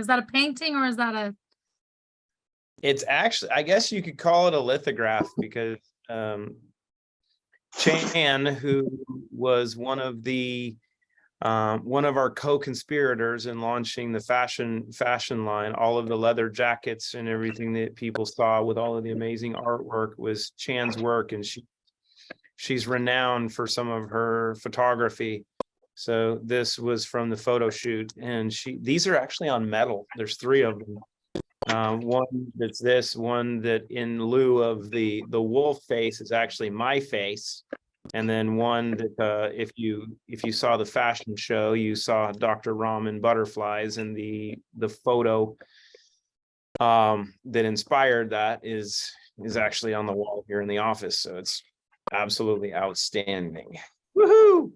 Is that a painting or is that a? It's actually, I guess you could call it a lithograph because Chan, who was one of our co-conspirators in launching the fashion line, all of the leather jackets and everything that people saw with all of the amazing artwork was Chan's work, and she's renowned for some of her photography. So this was from the photo shoot, and these are actually on metal. There's 3 of them. One that's this, one that in lieu of the wolf face is actually my face. And then one that if you saw the fashion show, you saw Dr. Ramen butterflies, and the photo that inspired that is actually on the wall here in the office. So it's absolutely outstanding. Woohoo!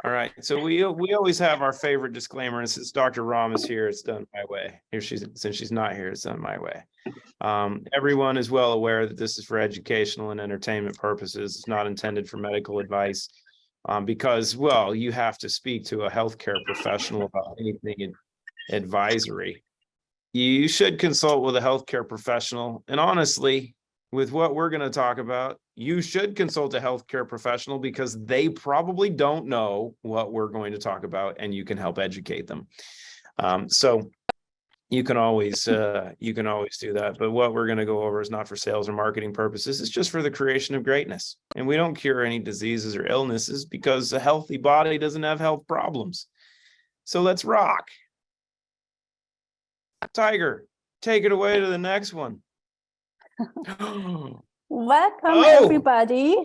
All right, so we always have our favorite disclaimer, and since Dr. Ram is here, it's done my way. Since she's not here, it's done my way. Everyone is well aware that this is for educational and entertainment purposes. It's not intended for medical advice, because, well, you have to speak to a healthcare professional about anything advisory. You should consult with a healthcare professional, and honestly, with what we're going to talk about, you should consult a healthcare professional because they probably don't know what we're going to talk about, and you can help educate them. So you can always do that. But what we're going to go over is not for sales or marketing purposes. It's just for the creation of greatness. And we don't cure any diseases or illnesses because a healthy body doesn't have health problems. So let's rock. Tiger, take it away to the next one. Welcome everybody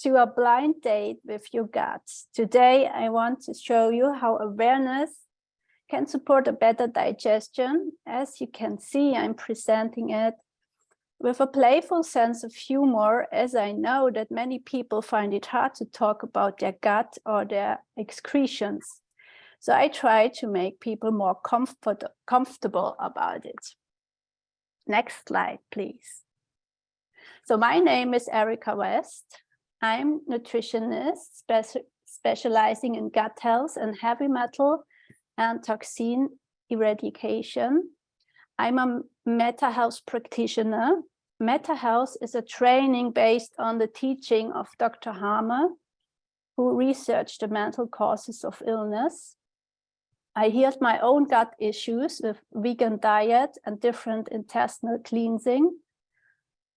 to a blind date with your gut. Today I want to show you how awareness can support a better digestion. As you can see, I'm presenting it with a playful sense of humor, as I know that many people find it hard to talk about their gut or their excretions. So I try to make people more comfortable about it. Next slide, please. So my name is Erika West. I'm nutritionist specializing in gut health and heavy metal and toxin eradication. I'm a Meta Health practitioner. Meta Health is a training based on the teaching of Dr. Harmer, who researched the mental causes of illness. I healed my own gut issues with vegan diet and different intestinal cleansing.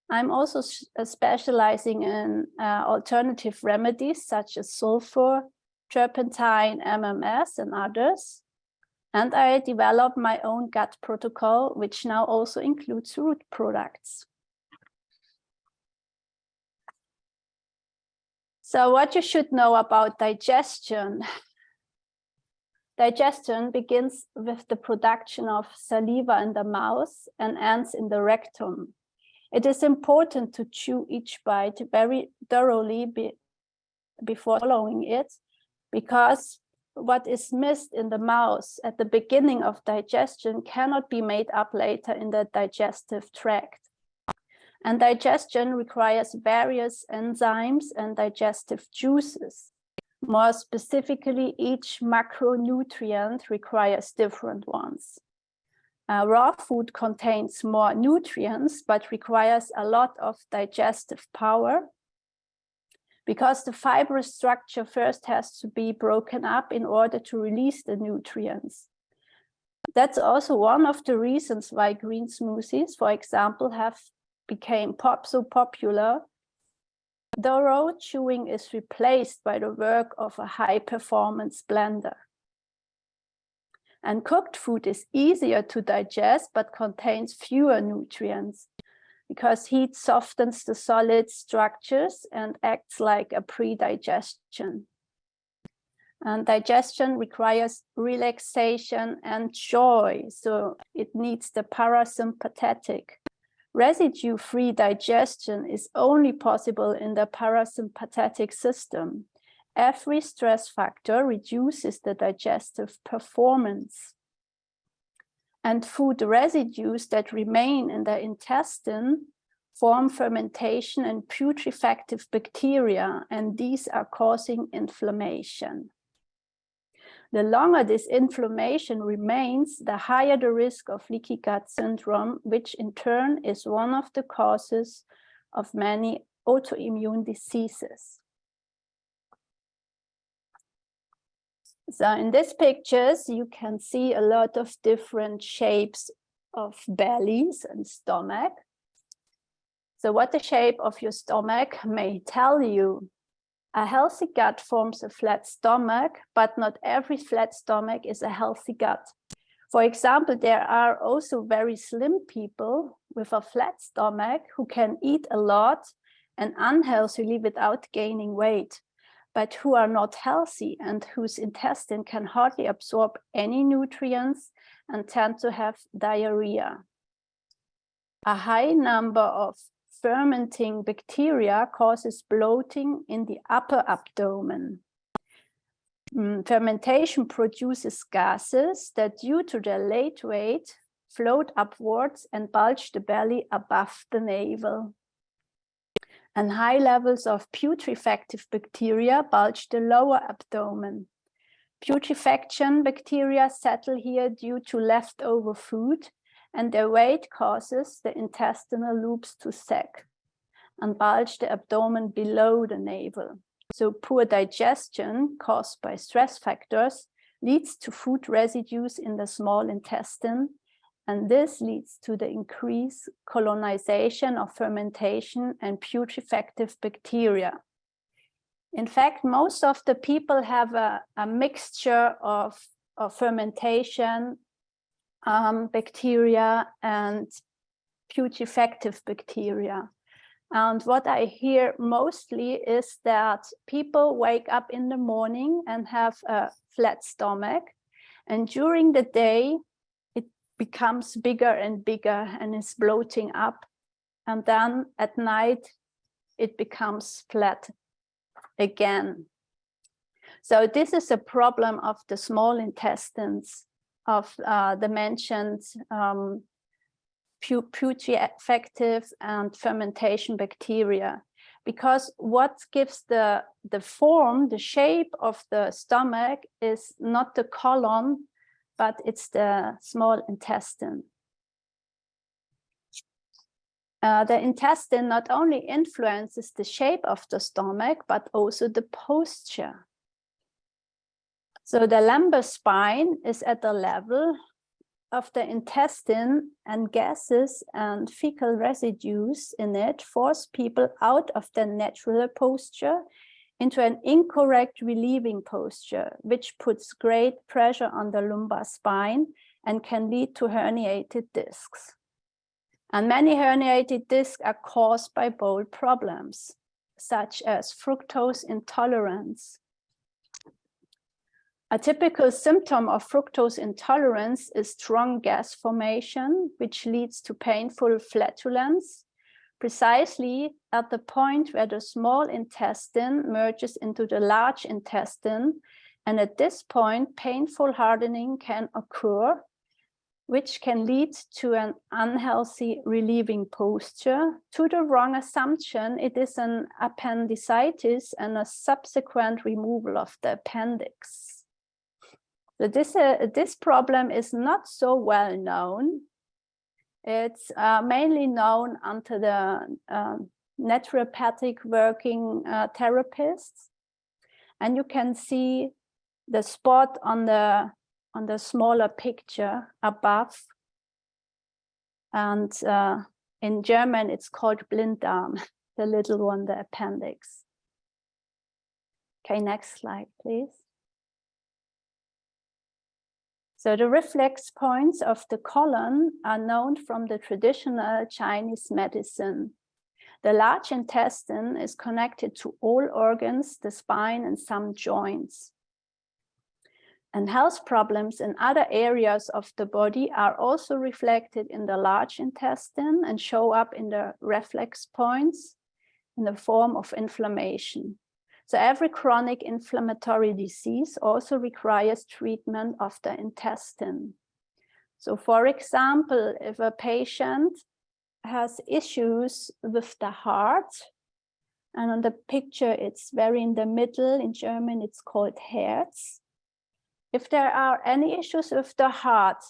I'm also specializing in alternative remedies such as sulfur, turpentine, MMS, and others. And I developed my own gut protocol, which now also includes root products. So what you should know about digestion. Digestion begins with the production of saliva in the mouth and ends in the rectum. It is important to chew each bite very thoroughly before swallowing it, because what is missed in the mouth at the beginning of digestion cannot be made up later in the digestive tract. And digestion requires various enzymes and digestive juices. More specifically, each macronutrient requires different ones. Raw food contains more nutrients, but requires a lot of digestive power, because the fibrous structure first has to be broken up in order to release the nutrients. That's also one of the reasons why green smoothies, for example, have become so popular. Thorough chewing is replaced by the work of a high-performance blender. And cooked food is easier to digest, but contains fewer nutrients, because heat softens the solid structures and acts like a pre-digestion. And digestion requires relaxation and joy, so it needs the parasympathetic. Residue-free digestion is only possible in the parasympathetic system. Every stress factor reduces the digestive performance. And food residues that remain in the intestine form fermentation and putrefactive bacteria, and these are causing inflammation. The longer this inflammation remains, the higher the risk of leaky gut syndrome, which in turn is one of the causes of many autoimmune diseases. So in these pictures, you can see a lot of different shapes of bellies and stomach. So what the shape of your stomach may tell you. A healthy gut forms a flat stomach, but not every flat stomach is a healthy gut. For example, there are also very slim people with a flat stomach who can eat a lot and unhealthily without gaining weight, but who are not healthy and whose intestine can hardly absorb any nutrients and tend to have diarrhea. A high number of fermenting bacteria causes bloating in the upper abdomen. Fermentation produces gases that, due to their late weight, float upwards and bulge the belly above the navel. And high levels of putrefactive bacteria bulge the lower abdomen. Putrefaction bacteria settle here due to leftover food, and their weight causes the intestinal loops to sag and bulge the abdomen below the navel. So poor digestion caused by stress factors leads to food residues in the small intestine, and this leads to the increased colonization of fermentation and putrefactive bacteria. In fact, most of the people have a mixture of fermentation bacteria and putrefactive bacteria. And what I hear mostly is that people wake up in the morning and have a flat stomach, and during the day it becomes bigger and bigger and is bloating up, and then at night it becomes flat again. So this is a problem of the small intestines, of the mentioned putrefactive and fermentation bacteria, because what gives the form, the shape of the stomach is not the colon, but it's the small intestine. The intestine not only influences the shape of the stomach, but also the posture. So the lumbar spine is at the level of the intestine, and gases and fecal residues in it force people out of their natural posture into an incorrect relieving posture, which puts great pressure on the lumbar spine and can lead to herniated discs. And many herniated discs are caused by bowel problems, such as fructose intolerance. A typical symptom of fructose intolerance is strong gas formation, which leads to painful flatulence, precisely at the point where the small intestine merges into the large intestine. And at this point, painful hardening can occur, which can lead to an unhealthy relieving posture. To the wrong assumption, it is an appendicitis and a subsequent removal of the appendix. So this problem is not so well known. It's mainly known under the naturopathic working therapists. And you can see the spot on the smaller picture above. And in German, it's called Blinddarm, the little one, the appendix. Okay, next slide, please. So the reflex points of the colon are known from the traditional Chinese medicine. The large intestine is connected to all organs, the spine, and some joints. And health problems in other areas of the body are also reflected in the large intestine and show up in the reflex points in the form of inflammation. So every chronic inflammatory disease also requires treatment of the intestine. So for example, if a patient has issues with the heart, and on the picture it's very in the middle, in German it's called Herz. if there are any issues with the heart,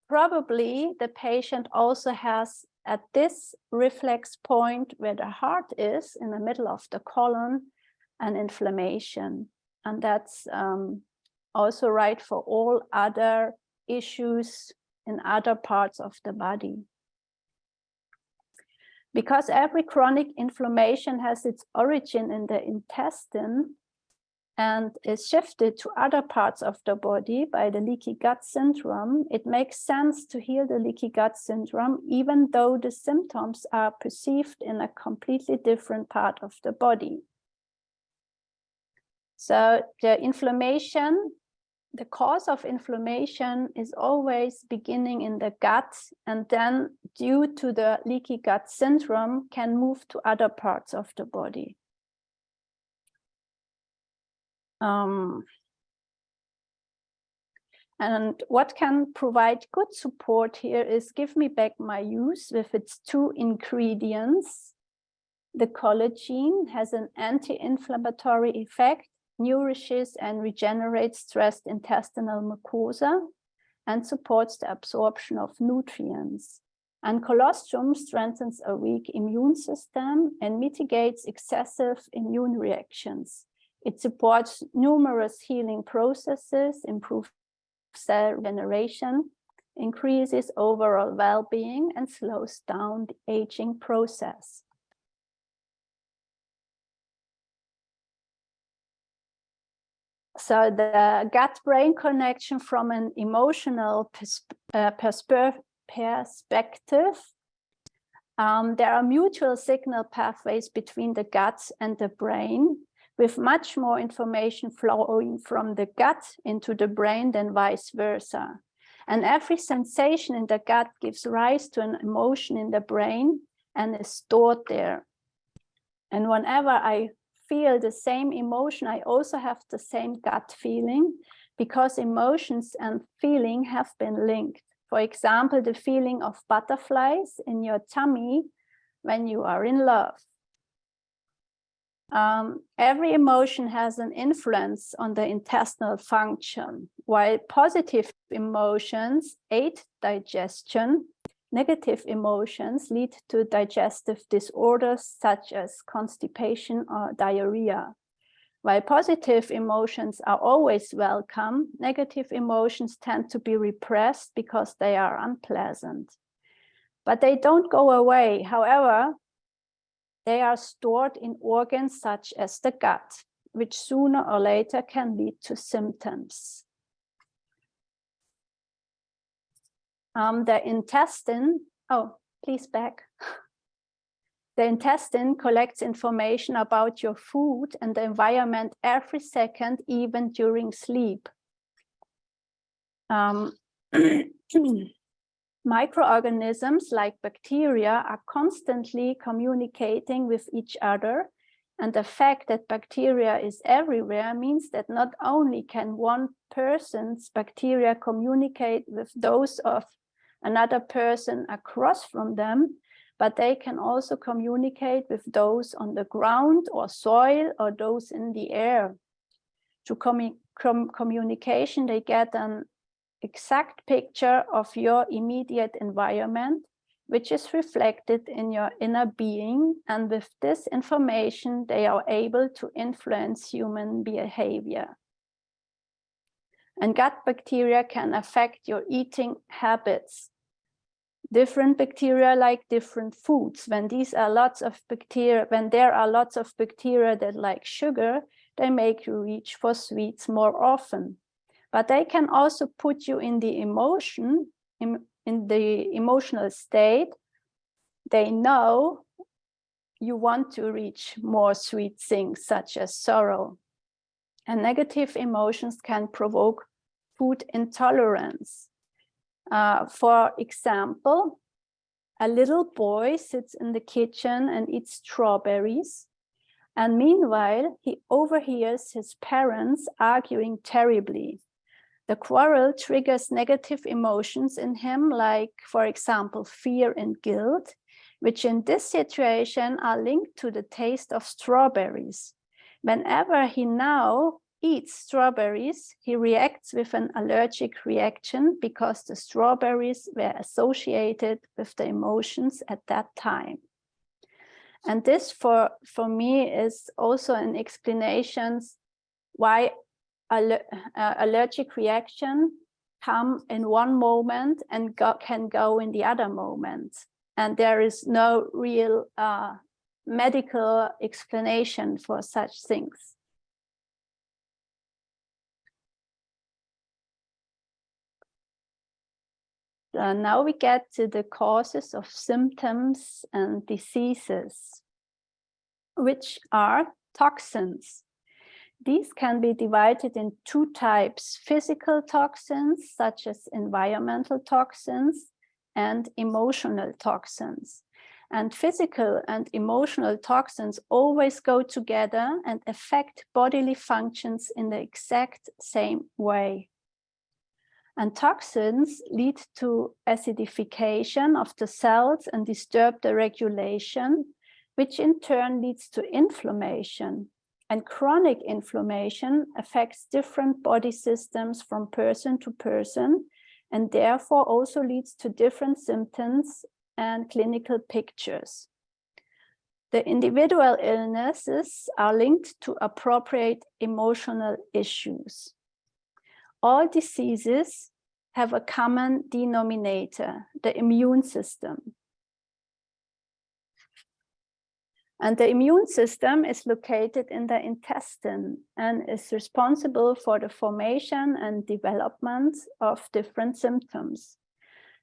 probably the patient also has at this reflex point where the heart is in the middle of the colon an inflammation. And that's also right for all other issues in other parts of the body. Because every chronic inflammation has its origin in the intestine and is shifted to other parts of the body by the leaky gut syndrome, it makes sense to heal the leaky gut syndrome, even though the symptoms are perceived in a completely different part of the body. So the inflammation, the cause of inflammation is always beginning in the gut, and then due to the leaky gut syndrome can move to other parts of the body. And what can provide good support here is Give Me Back My Youth with its 2 ingredients. The collagen has an anti-inflammatory effect, nourishes and regenerates stressed intestinal mucosa, and supports the absorption of nutrients. And colostrum strengthens a weak immune system and mitigates excessive immune reactions. It supports numerous healing processes, improves cell regeneration, increases overall well-being, and slows down the aging process. So the gut-brain connection from an emotional perspective, there are mutual signal pathways between the gut and the brain, with much more information flowing from the gut into the brain than vice versa. And every sensation in the gut gives rise to an emotion in the brain and is stored there. And whenever I feel the same emotion, I also have the same gut feeling, because emotions and feeling have been linked. For example, the feeling of butterflies in your tummy when you are in love. Every emotion has an influence on the intestinal function. While positive emotions aid digestion, negative emotions lead to digestive disorders such as constipation or diarrhea. While positive emotions are always welcome, negative emotions tend to be repressed because they are unpleasant. But they don't go away. However, they are stored in organs such as the gut, which sooner or later can lead to symptoms. The intestine, please back. The intestine collects information about your food and the environment every second, even during sleep. Microorganisms like bacteria are constantly communicating with each other, and the fact that bacteria is everywhere means that not only can one person's bacteria communicate with those of another person across from them, but they can also communicate with those on the ground or soil or those in the air. Through communication, they get an exact picture of your immediate environment, which is reflected in your inner being, and with this information, they are able to influence human behavior. And gut bacteria can affect your eating habits. Different bacteria like different foods. When there are lots of bacteria that like sugar, they make you reach for sweets more often. But they can also put you in the emotional state. They know you want to reach more sweet things, such as sorrow. And negative emotions can provoke food intolerance. For example, a little boy sits in the kitchen and eats strawberries. And meanwhile, he overhears his parents arguing terribly. The quarrel triggers negative emotions in him, like, for example, fear and guilt, which in this situation are linked to the taste of strawberries. Whenever he now eats strawberries, he reacts with an allergic reaction because the strawberries were associated with the emotions at that time. And this for me is also an explanation why allergic reaction come in one moment and can go in the other moment. And there is no real medical explanation for such things. Now we get to the causes of symptoms and diseases, which are toxins. These can be divided in two types: physical toxins, such as environmental toxins, and emotional toxins. And physical and emotional toxins always go together and affect bodily functions in the exact same way. And toxins lead to acidification of the cells and disturb the regulation, which in turn leads to inflammation. And chronic inflammation affects different body systems from person to person, and therefore also leads to different symptoms and clinical pictures. The individual illnesses are linked to appropriate emotional issues. All diseases have a common denominator, the immune system. And the immune system is located in the intestine and is responsible for the formation and development of different symptoms.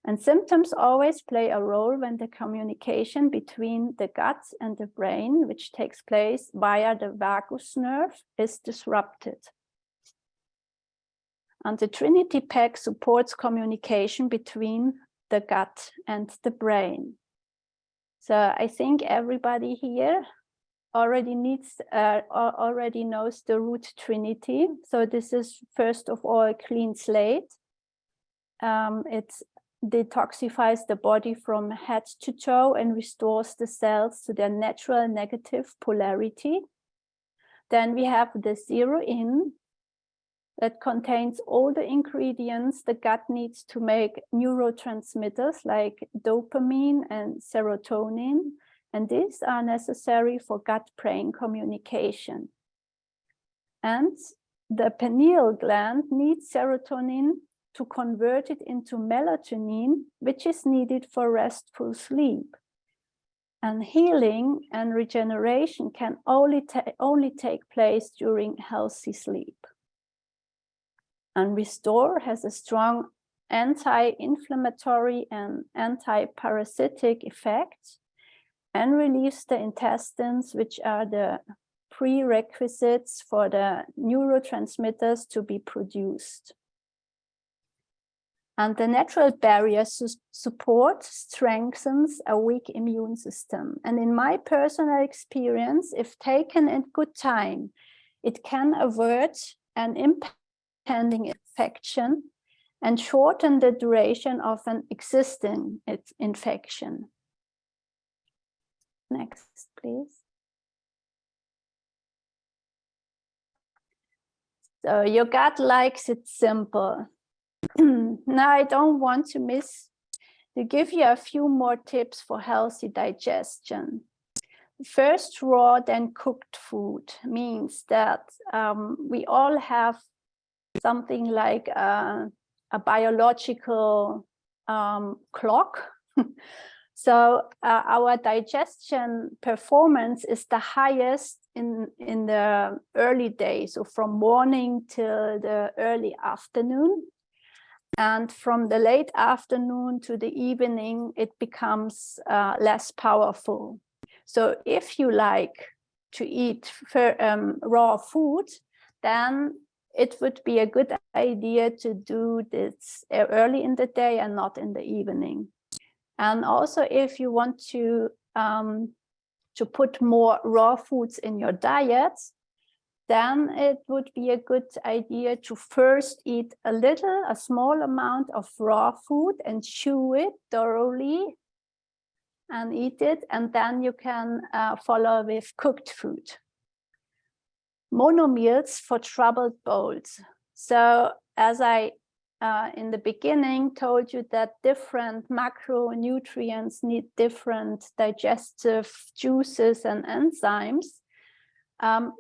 And symptoms always play a role when the communication between the gut and the brain, which takes place via the vagus nerve, is disrupted. And the Trinity pack supports communication between the gut and the brain. So I think everybody here already knows the root Trinity. So this is first of all a clean slate. It detoxifies the body from head to toe and restores the cells to their natural negative polarity. Then we have the zero in, that contains all the ingredients the gut needs to make neurotransmitters like dopamine and serotonin, and these are necessary for gut-brain communication. And the pineal gland needs serotonin to convert it into melatonin, which is needed for restful sleep. And healing and regeneration can only take place during healthy sleep. And Restore has a strong anti-inflammatory and anti-parasitic effect and relieves the intestines, which are the prerequisites for the neurotransmitters to be produced. And the natural barrier support strengthens a weak immune system. And in my personal experience, if taken in good time, it can avert an impending infection and shorten the duration of an existing infection. Next, please. So your gut likes it simple. Now I don't want to give you a few more tips for healthy digestion. First, raw then cooked food means that we all have something like a biological clock. So our digestion performance is the highest in the early days, so from morning till the early afternoon. And from the late afternoon to the evening, it becomes less powerful. So if you like to eat raw food, then it would be a good idea to do this early in the day and not in the evening. And also, if you want to put more raw foods in your diet, then it would be a good idea to first eat a small amount of raw food and chew it thoroughly and eat it, and then you can follow with cooked food. monomeals for troubled bowels. So as I in the beginning told you that different macronutrients need different digestive juices and enzymes.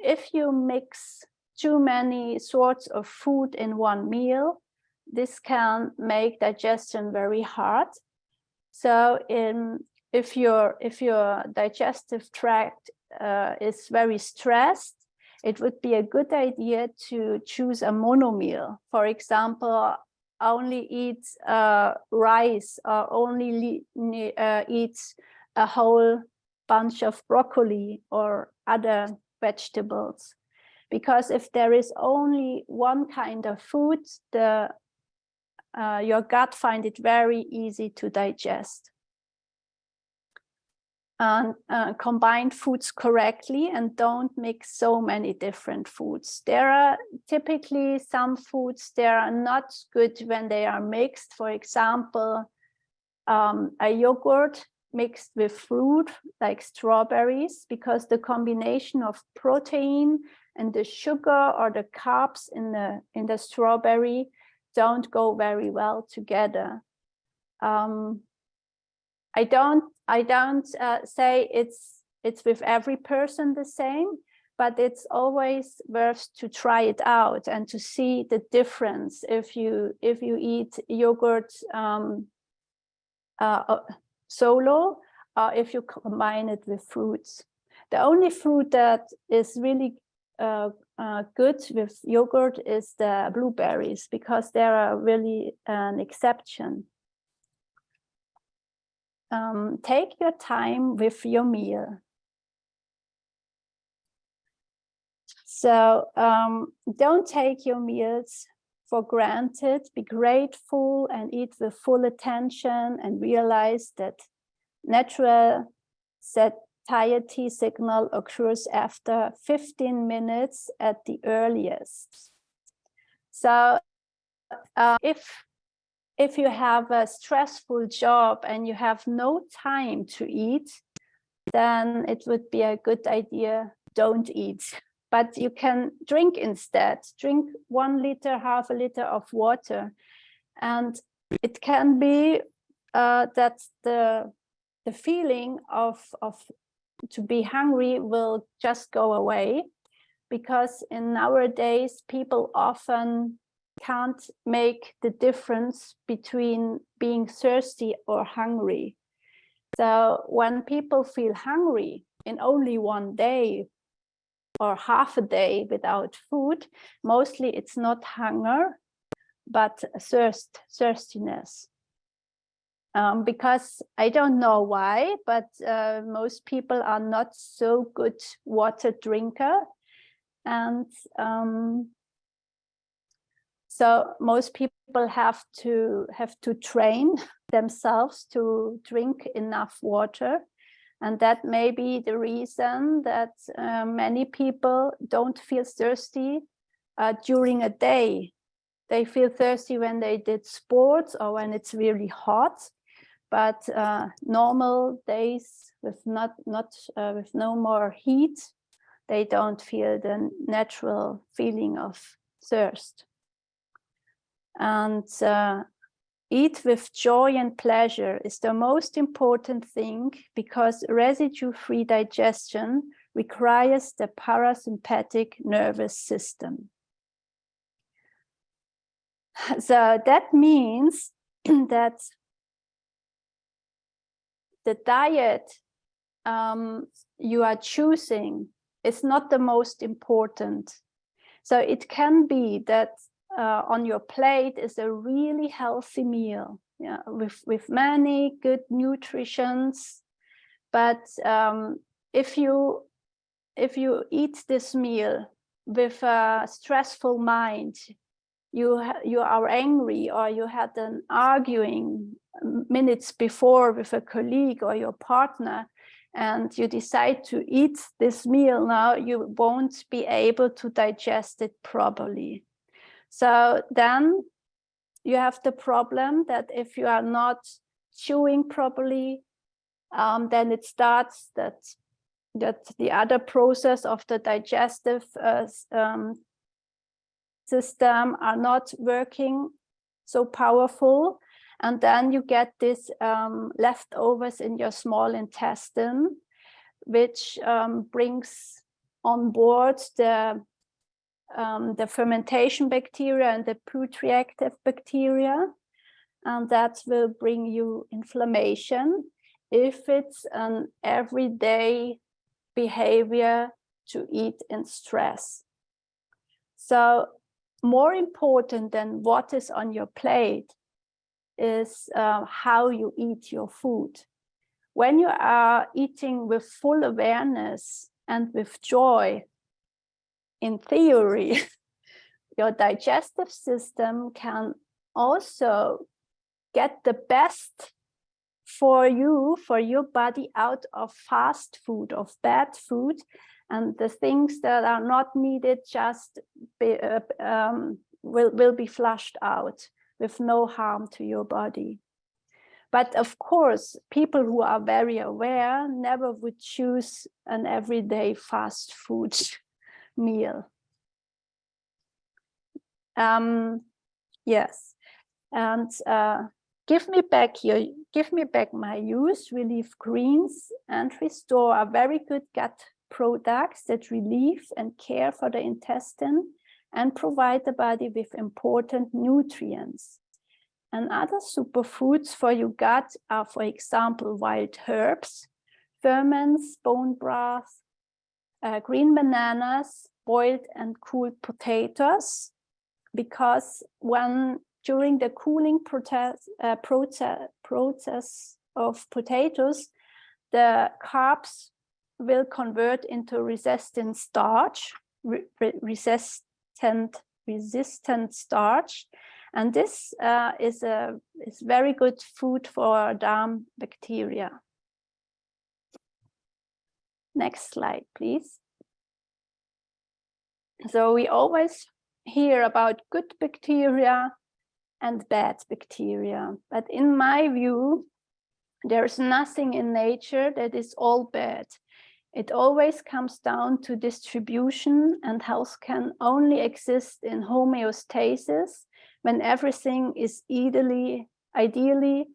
If you mix too many sorts of food in one meal, this can make digestion very hard. So if your digestive tract is very stressed, it would be a good idea to choose a monomeal. For example, only eat rice, or only eat a whole bunch of broccoli or other vegetables. Because if there is only one kind of food, your gut finds it very easy to digest. And combine foods correctly and don't mix so many different foods. There are typically some foods that are not good when they are mixed. For example, a yogurt mixed with fruit like strawberries, because the combination of protein and the sugar or the carbs in the strawberry don't go very well together. I don't say it's with every person the same, but it's always worth to try it out and to see the difference if you eat yogurt solo, or if you combine it with fruits. The only fruit that is really good with yogurt is the blueberries, because they are really an exception. Take your time with your meal. So don't take your meals for granted. Be grateful and eat with full attention, and realize that natural satiety signal occurs after 15 minutes at the earliest. So if you have a stressful job and you have no time to eat, then it would be a good idea, don't eat. But you can drink instead. Drink 1 liter, half a liter of water. And it can be that the feeling of to be hungry will just go away, because in nowadays people often can't make the difference between being thirsty or hungry. So when people feel hungry in only one day or half a day without food, mostly it's not hunger, but thirstiness. Because I don't know why, but most people are not so good water drinker. And so most people have to train themselves to drink enough water. And that may be the reason that many people don't feel thirsty during a day. They feel thirsty when they did sports or when it's really hot. But normal days with with no more heat, they don't feel the natural feeling of thirst. And eat with joy and pleasure is the most important thing, because residue-free digestion requires the parasympathetic nervous system. So that means that the diet you are choosing is not the most important. So it can be that on your plate is a really healthy meal, yeah, with many good nutritions. But if you eat this meal with a stressful mind, you are angry, or you had an arguing minutes before with a colleague or your partner, and you decide to eat this meal now, you won't be able to digest it properly. So then you have the problem that if you are not chewing properly, then it starts that that the other process of the digestive system are not working so powerful. And then you get this leftovers in your small intestine, which brings on board the fermentation bacteria and the putreactive bacteria, and that will bring you inflammation if it's an everyday behavior to eat in stress. So more important than what is on your plate is how you eat your food. When you are eating with full awareness and with joy, in theory, your digestive system can also get the best for you, for your body, out of fast food, of bad food, and the things that are not needed just will be flushed out with no harm to your body. But of course, people who are very aware never would choose an everyday fast food meal. Yes, and give me back my use, relief greens, and restore are very good gut products that relieve and care for the intestine and provide the body with important nutrients. And other superfoods for your gut are, for example, wild herbs, ferments, bone broth, green bananas, boiled and cooled potatoes, because during the cooling process of potatoes, the carbs will convert into resistant starch, resistant starch, and this is very good food for darm bacteria. Next slide, please. So we always hear about good bacteria and bad bacteria, but in my view, there's nothing in nature that is all bad. It always comes down to distribution, and health can only exist in homeostasis when everything is ideally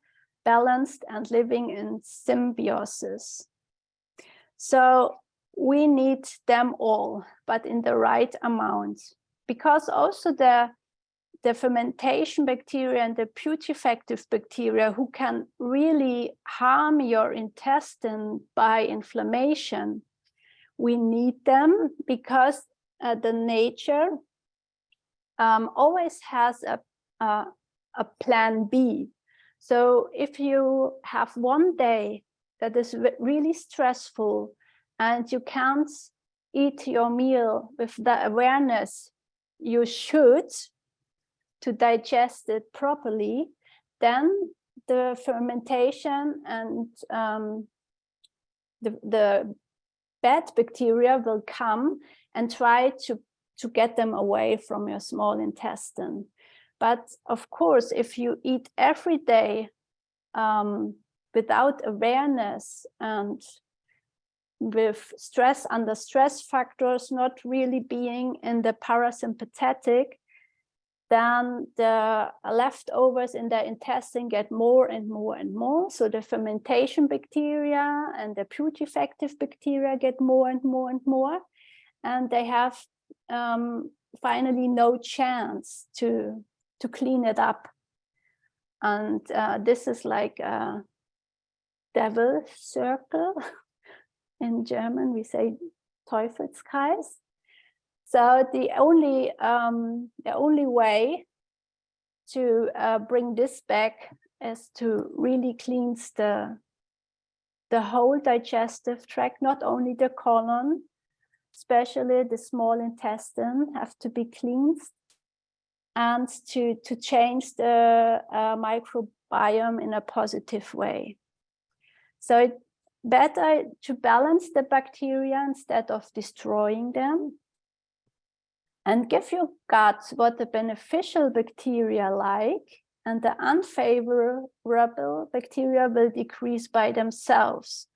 balanced and living in symbiosis. So we need them all, but in the right amount, because also the fermentation bacteria and the putrefactive bacteria who can really harm your intestine by inflammation, we need them because the nature always has a plan B. So if you have one day that is really stressful and you can't eat your meal with the awareness you should to digest it properly, then the fermentation and the bad bacteria will come and try to get them away from your small intestine. But of course, if you eat every day without awareness and with stress under stress factors not really being in the parasympathetic, then the leftovers in the intestine get more and more and more. So the fermentation bacteria and the putrefactive bacteria get more and more and more. And they have finally no chance to clean it up. And this is like a devil circle. In German, we say Teufelskreis. So the only way to bring this back is to really cleanse the whole digestive tract, not only the colon, especially the small intestine have to be cleansed, and to change the microbiome in a positive way. So it's better to balance the bacteria instead of destroying them, and give your gut what the beneficial bacteria like, and the unfavorable bacteria will decrease by themselves.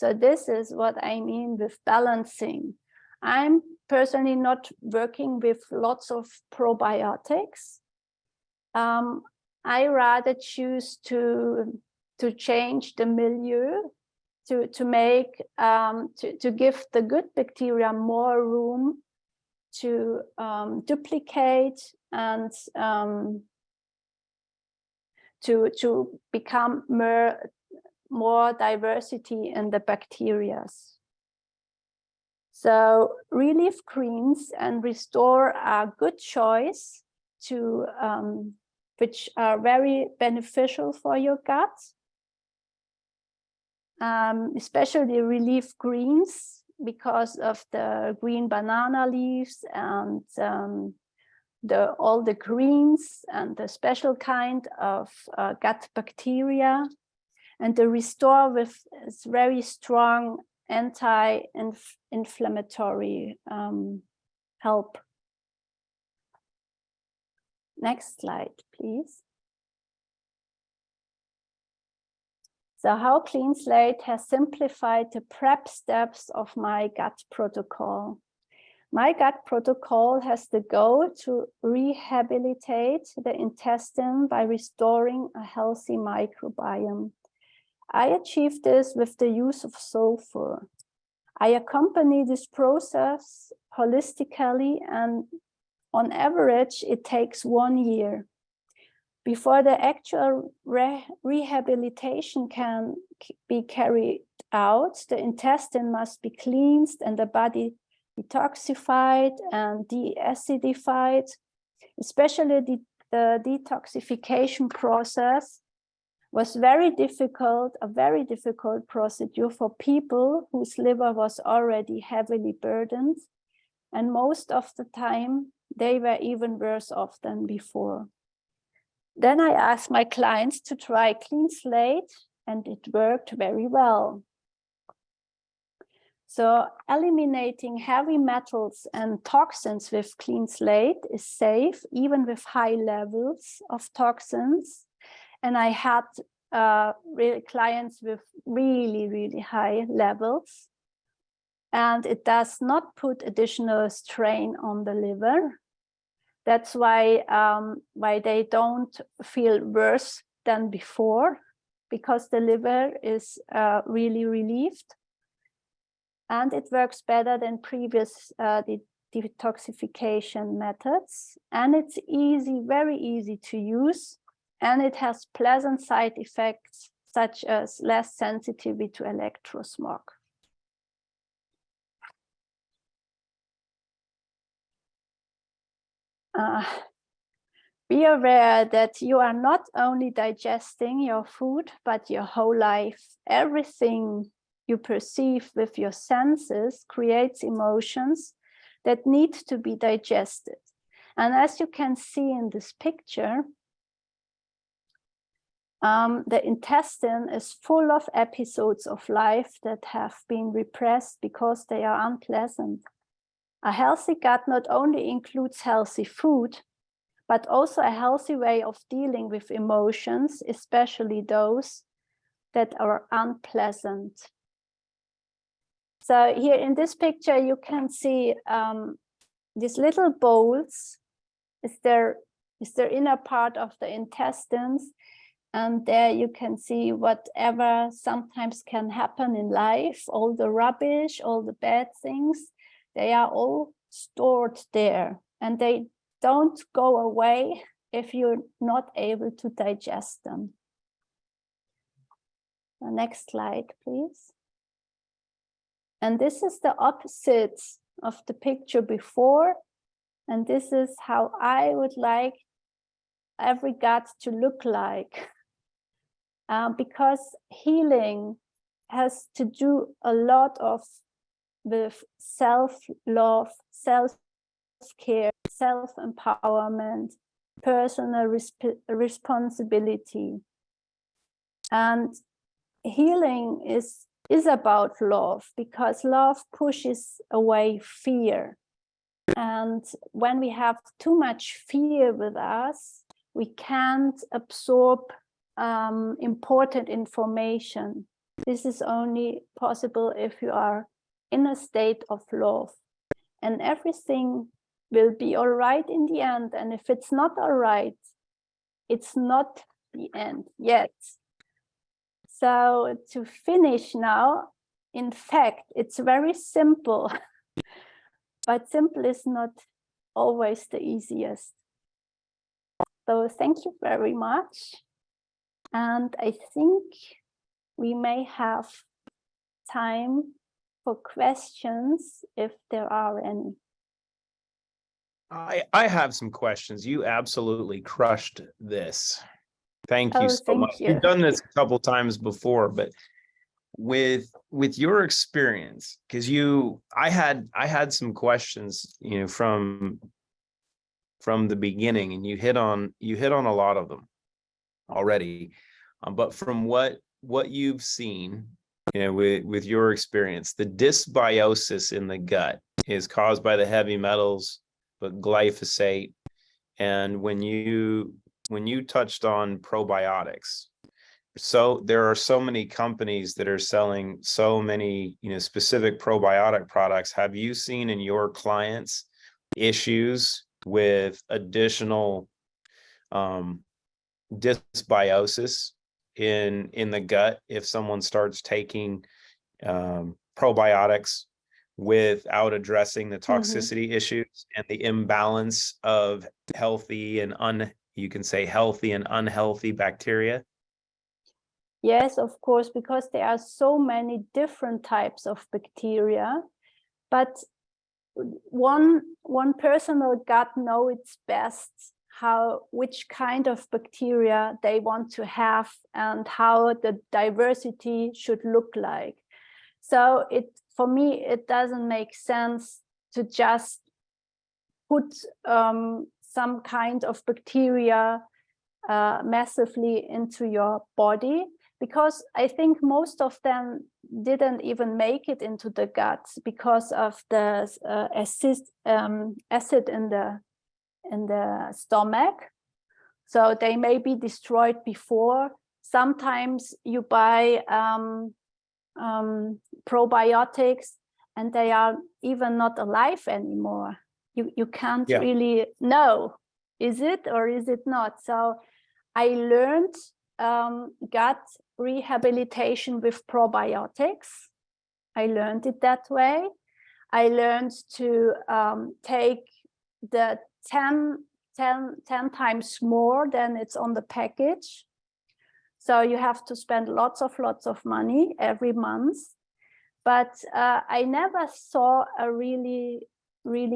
So this is what I mean with balancing. I'm personally not working with lots of probiotics. I rather choose to change the milieu, to make to give the good bacteria more room to duplicate and to become more diversity in the bacteria. So relief greens and restore are a good choice to which are very beneficial for your gut. Especially relief greens because of the green banana leaves and all the greens and the special kind of gut bacteria. And the restore with is very strong anti-inflammatory help. Next slide, please. So how Clean Slate has simplified the prep steps of my gut protocol. My gut protocol has the goal to rehabilitate the intestine by restoring a healthy microbiome. I achieve this with the use of sulfur. I accompany this process holistically, and on average, it takes 1 year. Before the actual rehabilitation can be carried out, the intestine must be cleansed and the body detoxified and de-acidified. Especially the detoxification process was a very difficult procedure for people whose liver was already heavily burdened. And most of the time, they were even worse off than before. Then I asked my clients to try Clean Slate, and it worked very well. So eliminating heavy metals and toxins with Clean Slate is safe, even with high levels of toxins. And I had clients with really, really high levels. And it does not put additional strain on the liver. That's why they don't feel worse than before, because the liver is really relieved. And it works better than previous detoxification methods. And it's easy, very easy to use. And it has pleasant side effects, such as less sensitivity to electrosmog. Be aware that you are not only digesting your food, but your whole life. Everything you perceive with your senses creates emotions that need to be digested. And as you can see in this picture, the intestine is full of episodes of life that have been repressed because they are unpleasant. A healthy gut not only includes healthy food, but also a healthy way of dealing with emotions, especially those that are unpleasant. So here in this picture, you can see these little bowls is their inner part of the intestines. And there you can see whatever sometimes can happen in life, all the rubbish, all the bad things, they are all stored there. And they don't go away if you're not able to digest them. The next slide, please. And this is the opposite of the picture before. And this is how I would like every gut to look like. Because healing has to do a lot with self-love, self-care, self-empowerment, personal responsibility. And healing is about love, because love pushes away fear. And when we have too much fear with us, we can't absorb important information. This is only possible if you are in a state of love, and everything will be all right in the end. And if it's not all right, it's not the end yet. So to finish now, in fact, it's very simple, but simple is not always the easiest. So thank you very much. And I think we may have time for questions if there are any. I have some questions. You absolutely crushed this. Thank you so Thank much. you. You've done this a couple times before, but with your experience, because I had some questions, from the beginning, and you hit on a lot of them already. But from what you've seen, with your experience, the dysbiosis in the gut is caused by the heavy metals, but glyphosate. And when you touched on probiotics, so there are so many companies that are selling so many, specific probiotic products. Have you seen in your clients issues with additional dysbiosis in the gut if someone starts taking probiotics without addressing the toxicity issues and the imbalance of healthy and unhealthy bacteria? Yes, of course, because there are so many different types of bacteria, but one personal gut knows best which kind of bacteria they want to have and how the diversity should look like. So for me, it doesn't make sense to just put some kind of bacteria massively into your body, because I think most of them didn't even make it into the gut because of the acid in the stomach. So they may be destroyed before. Sometimes you buy probiotics and they are even not alive anymore. You can't really know, is it or is it not? So I learned gut rehabilitation with probiotics. I learned it that way. I learned to take the 10 times more than it's on the package. So you have to spend lots of money every month. But I never saw a really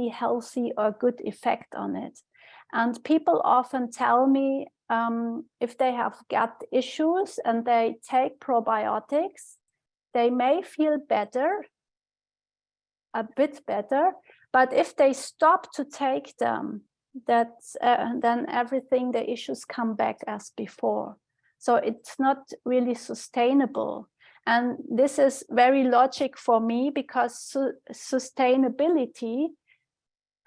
healthy or good effect on it. And people often tell me if they have gut issues and they take probiotics, they may feel better, a bit better, but if they stop to take them, then the issues come back as before. So it's not really sustainable. And this is very logic for me, because sustainability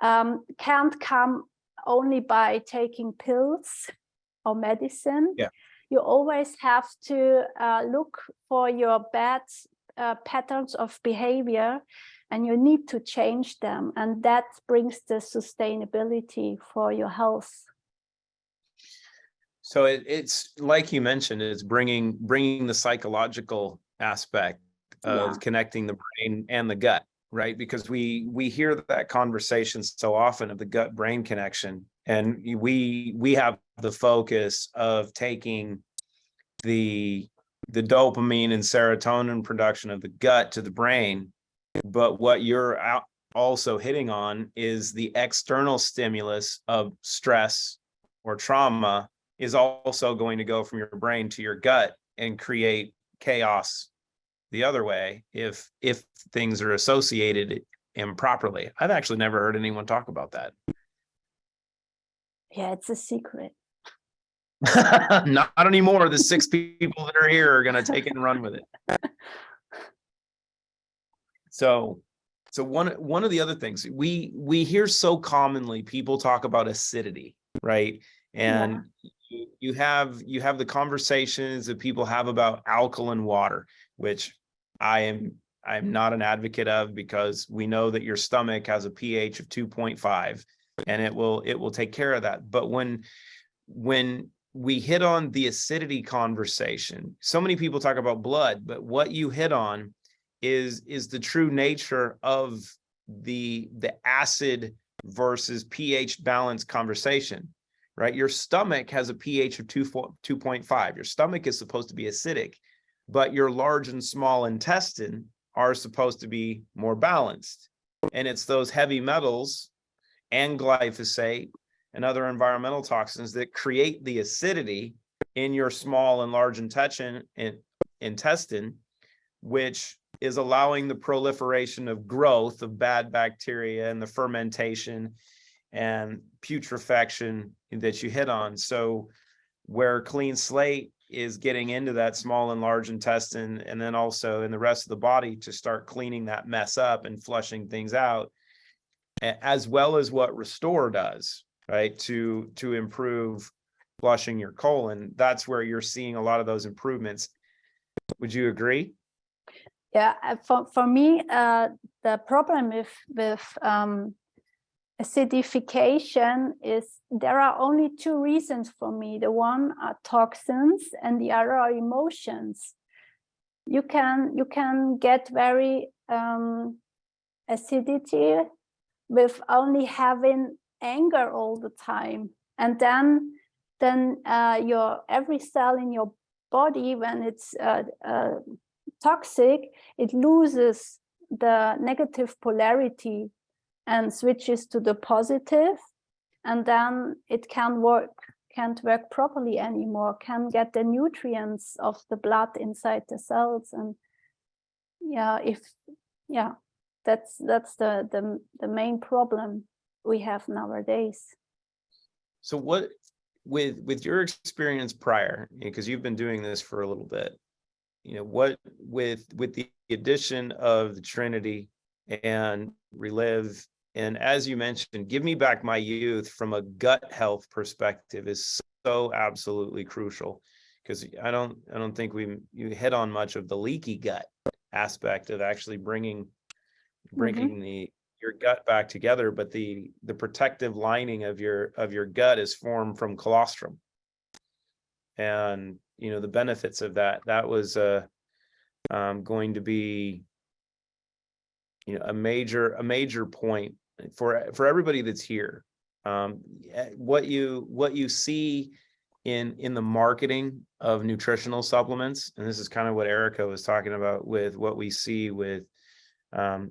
can't come only by taking pills or medicine. You always have to look for your bad patterns of behavior, and you need to change them, and that brings the sustainability for your health. So it's like you mentioned, it's bringing the psychological aspect of connecting the brain and the gut, right? Because we hear that conversation so often of the gut brain connection, and we have the focus of taking the dopamine and serotonin production of the gut to the brain. But what you're also hitting on is the external stimulus of stress or trauma is also going to go from your brain to your gut and create chaos the other way if things are associated improperly. I've actually never heard anyone talk about that. Yeah, it's a secret. Not anymore. The 6 people that are here are going to take it and run with it. So one of the other things we hear so commonly, people talk about acidity, right? And you have the conversations that people have about alkaline water. which I'm not an advocate of, because we know that your stomach has a pH of 2.5 and it will take care of that. But when we hit on the acidity conversation, so many people talk about blood, but what you hit on is the true nature of the acid versus pH balance conversation, right? Your stomach has a pH of 2.5. Your stomach is supposed to be acidic, but your large and small intestine are supposed to be more balanced. And it's those heavy metals and glyphosate and other environmental toxins that create the acidity in your small and large intestine, which is allowing the proliferation of growth of bad bacteria and the fermentation and putrefaction that you hit on. So where Clean Slate is getting into that small and large intestine, and then also in the rest of the body to start cleaning that mess up and flushing things out, as well as what Restore does, right, to improve flushing your colon. That's where you're seeing a lot of those improvements. Would you agree? Yeah, for me, the problem with acidification is there are only two reasons for me. The one are toxins and the other are emotions. You can get very acidity with only having anger all the time, and then your every cell in your body, when it's toxic, it loses the negative polarity and switches to the positive, and then it can't work properly anymore, can't get the nutrients of the blood inside the cells. And that's the main problem we have nowadays. So what, with your experience prior, because you've been doing this for a little bit, what with the addition of the Trinity and Relive, and as you mentioned, Give Me Back My Youth from a gut health perspective is so absolutely crucial, because I don't think you hit on much of the leaky gut aspect of actually bringing your gut back together. But the protective lining of your gut is formed from colostrum, and the benefits of that was going to be a major point for everybody that's here. What you see in the marketing of nutritional supplements, and this is kind of what Erika was talking about with what we see with,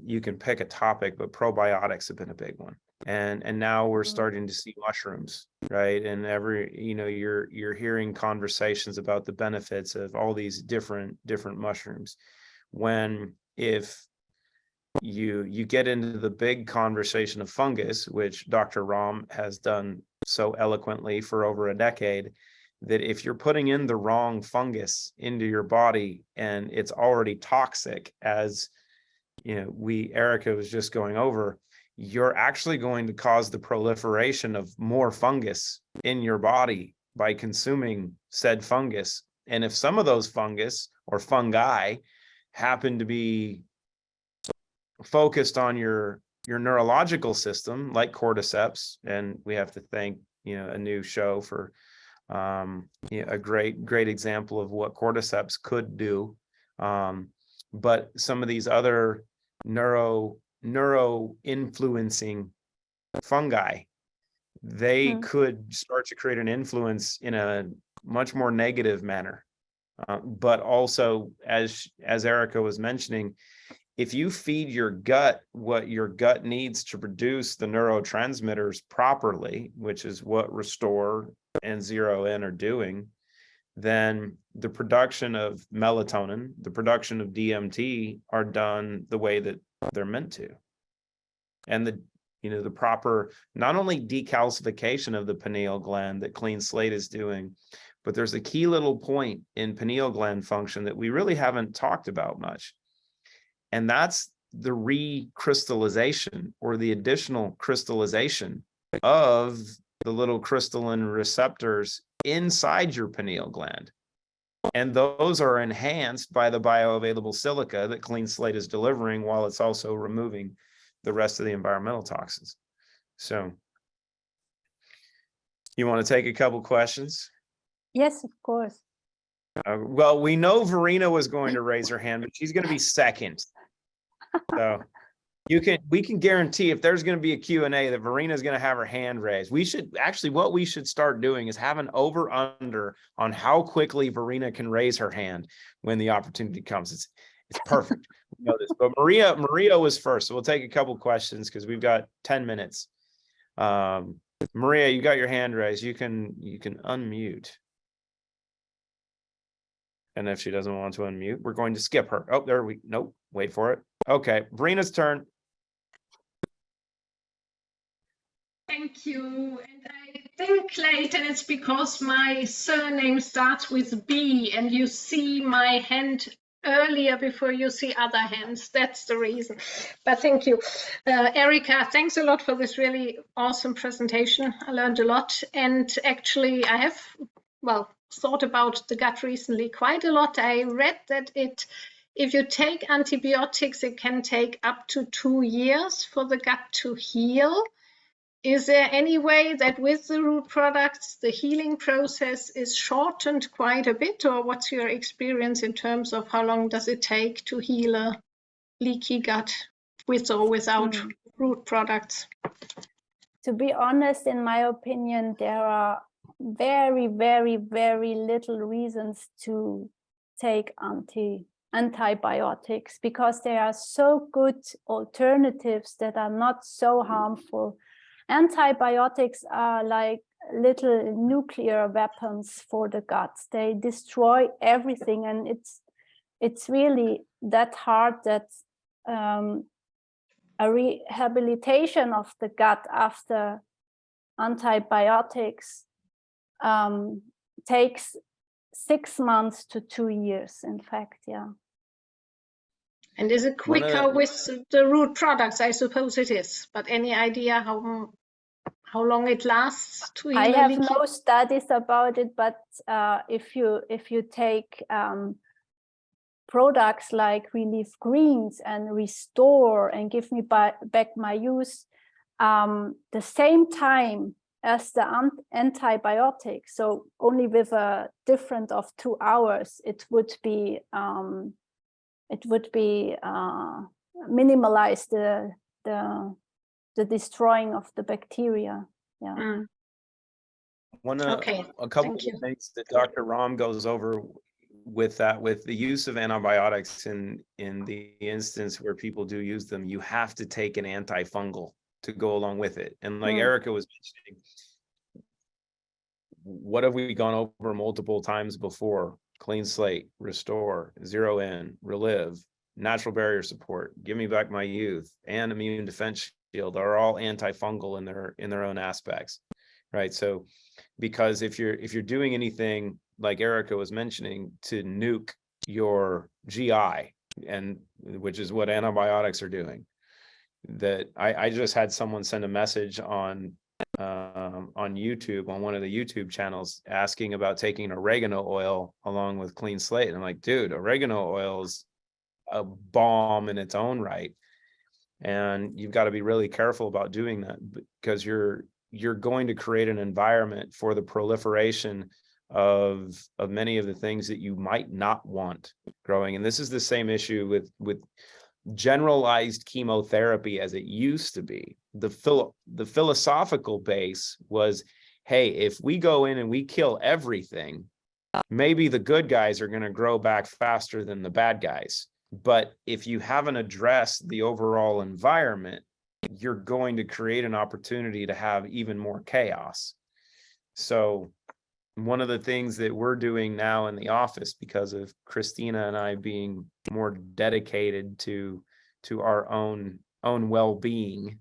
you can pick a topic, but probiotics have been a big one. And now we're starting to see mushrooms, right? And you're hearing conversations about the benefits of all these different mushrooms. When if you get into the big conversation of fungus, which Dr. Ram has done so eloquently for over a decade, that if you're putting in the wrong fungus into your body and it's already toxic, as Erika was just going over, you're actually going to cause the proliferation of more fungus in your body by consuming said fungus. And if some of those fungus or fungi happen to be focused on your neurological system, like cordyceps, and we have to thank a new show for a great example of what cordyceps could do. But some of these other neuro influencing fungi, they could start to create an influence in a much more negative manner. But also, as Erika was mentioning, if you feed your gut what your gut needs to produce the neurotransmitters properly, which is what Restore and Zero In are doing, then the production of melatonin, the production of DMT are done the way that they're meant to. And the proper, not only decalcification of the pineal gland that Clean Slate is doing, but there's a key little point in pineal gland function that we really haven't talked about much. And that's the recrystallization, or the additional crystallization of the little crystalline receptors inside your pineal gland. And those are enhanced by the bioavailable silica that Clean Slate is delivering, while it's also removing the rest of the environmental toxins. So you want to take a couple questions? Yes, of course. Well, we know Verena was going to raise her hand, but she's going to be second. So we can guarantee if there's going to be a Q&A that Verena's going to have her hand raised. We should actually, what we should start doing is have an over under on how quickly Verena can raise her hand when the opportunity comes. It's perfect. We know this. But Maria was first. So we'll take a couple questions because we've got 10 minutes. Maria, you got your hand raised. You can unmute. And if she doesn't want to unmute, we're going to skip her. Oh, nope, wait for it. Okay, Verena's turn. Thank you. And I think, Clayton, it's because my surname starts with B and you see my hand earlier before you see other hands. That's the reason. But thank you. Erika, thanks a lot for this really awesome presentation. I learned a lot. And actually, I have, thought about the gut recently quite a lot. I read that if you take antibiotics, it can take up to 2 years for the gut to heal. Is there any way that with the root products, the healing process is shortened quite a bit, or what's your experience in terms of how long does it take to heal a leaky gut with or without root products? To be honest, in my opinion, there are very, very, very little reasons to take antibiotics because there are so good alternatives that are not so harmful. Antibiotics are like little nuclear weapons for the gut. They destroy everything, and it's really that hard that a rehabilitation of the gut after antibiotics takes 6 months to 2 years, in fact, yeah. And is it quicker with the root products? I suppose it is, but any idea how long it lasts to heal? I have no studies about it, but if you take products like Relief Greens and Restore and Give Me Back My Youth, the same time as the antibiotics, so only with a difference of 2 hours, it would be minimalize the destroying of the bacteria. Yeah. A couple of things that Dr. Ram goes over with the use of antibiotics in the instance where people do use them, you have to take an antifungal to go along with it. And like Erika was mentioning, what have we gone over multiple times before? Clean Slate, Restore, Zero In, Relive, Natural Barrier Support, Give Me Back My Youth, and Immune Defense Shield are all antifungal in their own aspects, right? So, because if you're doing anything like Erika was mentioning to nuke your GI, and which is what antibiotics are doing, that I just had someone send a message on YouTube, on one of the YouTube channels, asking about taking oregano oil along with Clean Slate. And I'm like, dude, oregano oil is a bomb in its own right. And you've got to be really careful about doing that because you're going to create an environment for the proliferation of many of the things that you might not want growing. And this is the same issue with generalized chemotherapy as it used to be. The philosophical base was, hey, if we go in and we kill everything, maybe the good guys are going to grow back faster than the bad guys. But if you haven't addressed the overall environment, you're going to create an opportunity to have even more chaos. So one of the things that we're doing now in the office, because of Christina and I being more dedicated to our own well-being,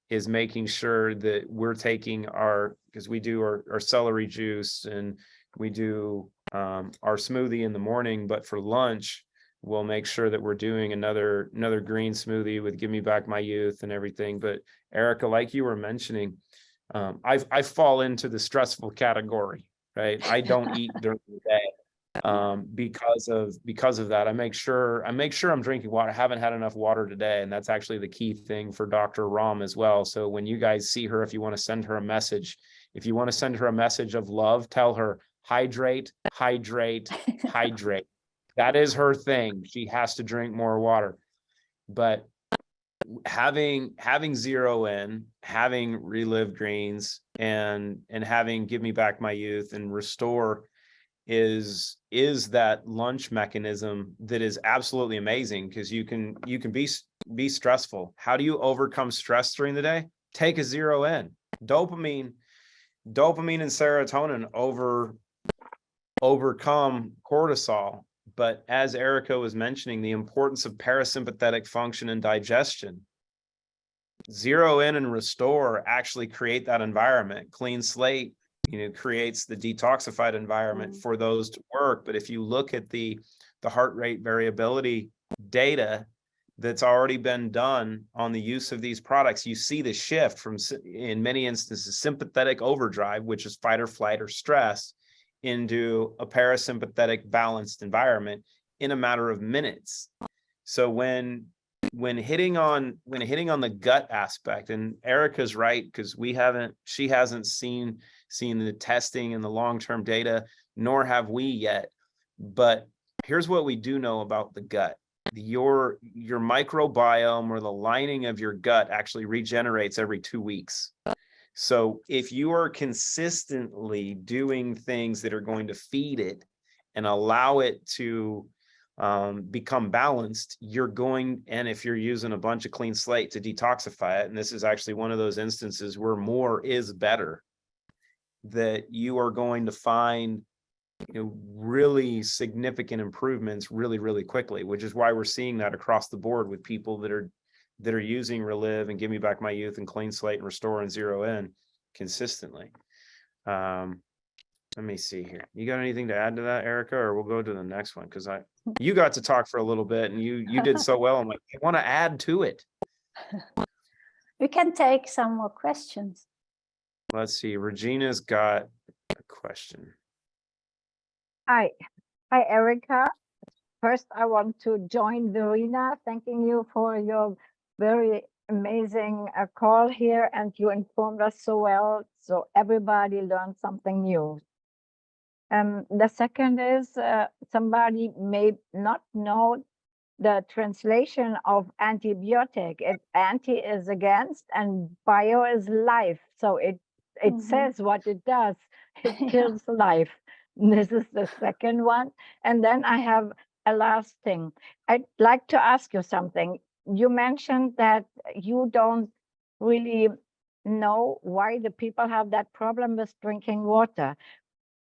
is making sure that we're taking because we do our celery juice and we do our smoothie in the morning, but for lunch, we'll make sure that we're doing another green smoothie with Give Me Back My Youth and everything. But Erika, like you were mentioning, I fall into the stressful category, right? I don't eat during the day. because of that. I make sure I'm drinking water. I haven't had enough water today, and that's actually the key thing for Dr. Ram as well. So when you guys see her, if you want to send her a message, of love, tell her hydrate, hydrate, hydrate. That is her thing. She has to drink more water. But having Zero In, having Relive Greens, and having Give Me Back My Youth and Restore is that lunch mechanism that is absolutely amazing, because you can be stressful. How do you overcome stress during the day? Take a Zero In. Dopamine and serotonin overcome cortisol. But as Erika was mentioning, the importance of parasympathetic function and digestion, Zero In and Restore actually create that environment. Clean Slate, creates the detoxified environment for those to work. But if you look at the heart rate variability data that's already been done on the use of these products, you see the shift from, in many instances, sympathetic overdrive, which is fight or flight or stress, into a parasympathetic balanced environment in a matter of minutes. So when hitting on the gut aspect, and Erika's right, because she hasn't seen the testing and the long-term data, nor have we yet. But here's what we do know about the gut. Your microbiome, or the lining of your gut, actually regenerates every 2 weeks. So if you are consistently doing things that are going to feed it and allow it to become balanced, and if you're using a bunch of Clean Slate to detoxify it, and this is actually one of those instances where more is better, that you are going to find really significant improvements really, really quickly, which is why we're seeing that across the board with people that are using Relive and Give Me Back My Youth and Clean Slate and Restore and Zero In consistently. Let me see here. You got anything to add to that, Erika, or we'll go to the next one? Because you got to talk for a little bit, and you did so well. I'm like, I want to add to it. We can take some more questions. Let's see. Regina's got a question. Hi, Erika. First, I want to join Verena, thanking you for your very amazing call here, and you informed us so well, so everybody learned something new. The second is somebody may not know the translation of antibiotic. Anti is against, and bio is life. So it says what it does. It kills life. This is the second one. And then I have a last thing. I'd like to ask you something. You mentioned that you don't really know why the people have that problem with drinking water.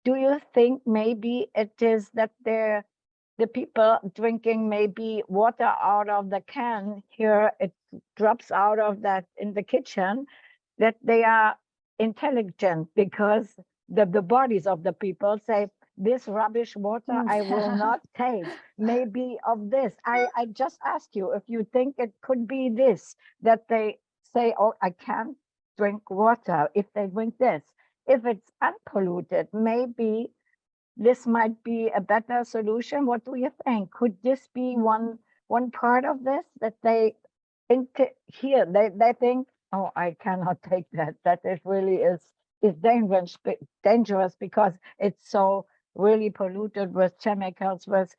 Do you think maybe it is that the people drinking maybe water out of the can, here it drops out of that in the kitchen, that they are intelligent, because the bodies of the people say, this rubbish water I will not take, maybe of this. I just ask you if you think it could be this, that they say, oh, I can't drink water if they drink this. If it's unpolluted, maybe this might be a better solution. What do you think? Could this be one part of this, that they think, oh, I cannot take that. That it really is dangerous because it's so really polluted with chemicals, with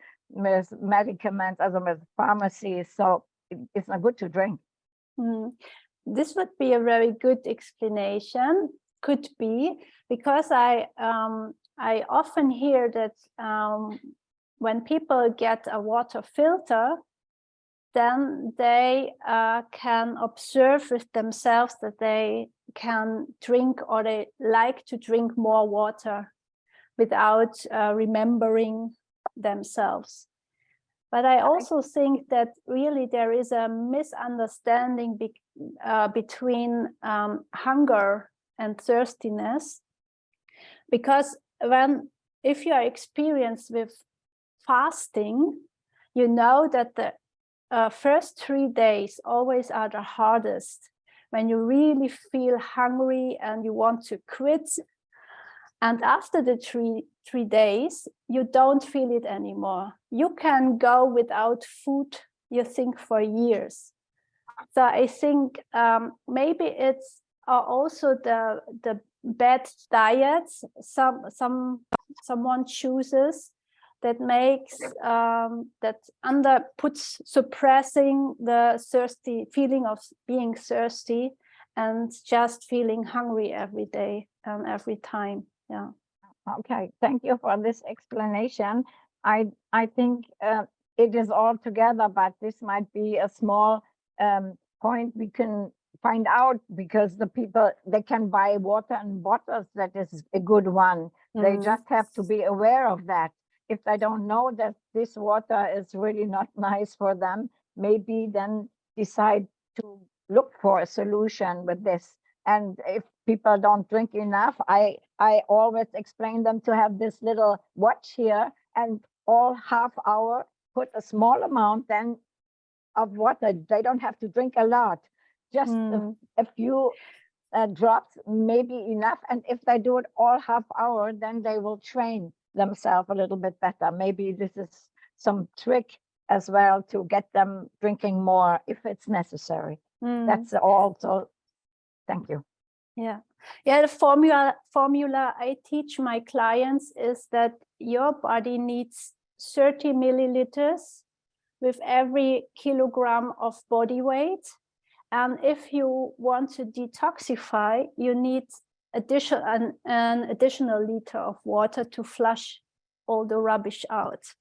medicaments, as with pharmacies. So it's not good to drink. This would be a very good explanation. Could be, because I often hear that when people get a water filter, then they can observe with themselves that they can drink, or they like to drink more water without remembering themselves. But I also think that really there is a misunderstanding between hunger and thirstiness, because if you are experienced with fasting, you know that the first 3 days always are the hardest, when you really feel hungry and you want to quit. And after the 3 days, you don't feel it anymore. You can go without food, you think, for years. So I think maybe it's also the bad diets someone chooses that makes puts suppressing the thirsty feeling of being thirsty and just feeling hungry every day and every time. Yeah. Okay, thank you for this explanation. I think it is all together, but this might be a small point we can find out, because the people, they can buy water in bottles. That is a good one. They just have to be aware of that. If they don't know that this water is really not nice for them, maybe then decide to look for a solution with this. And if people don't drink enough, I always explain them to have this little watch here, and all half hour put a small amount then of water. They don't have to drink a lot, just a few drops, maybe enough. And if they do it all half hour, then they will train themselves a little bit better. Maybe this is some trick as well to get them drinking more if it's necessary. That's all. So thank you. Yeah. The formula I teach my clients is that your body needs 30 milliliters with every kilogram of body weight. And if you want to detoxify, you need an additional liter of water to flush all the rubbish out.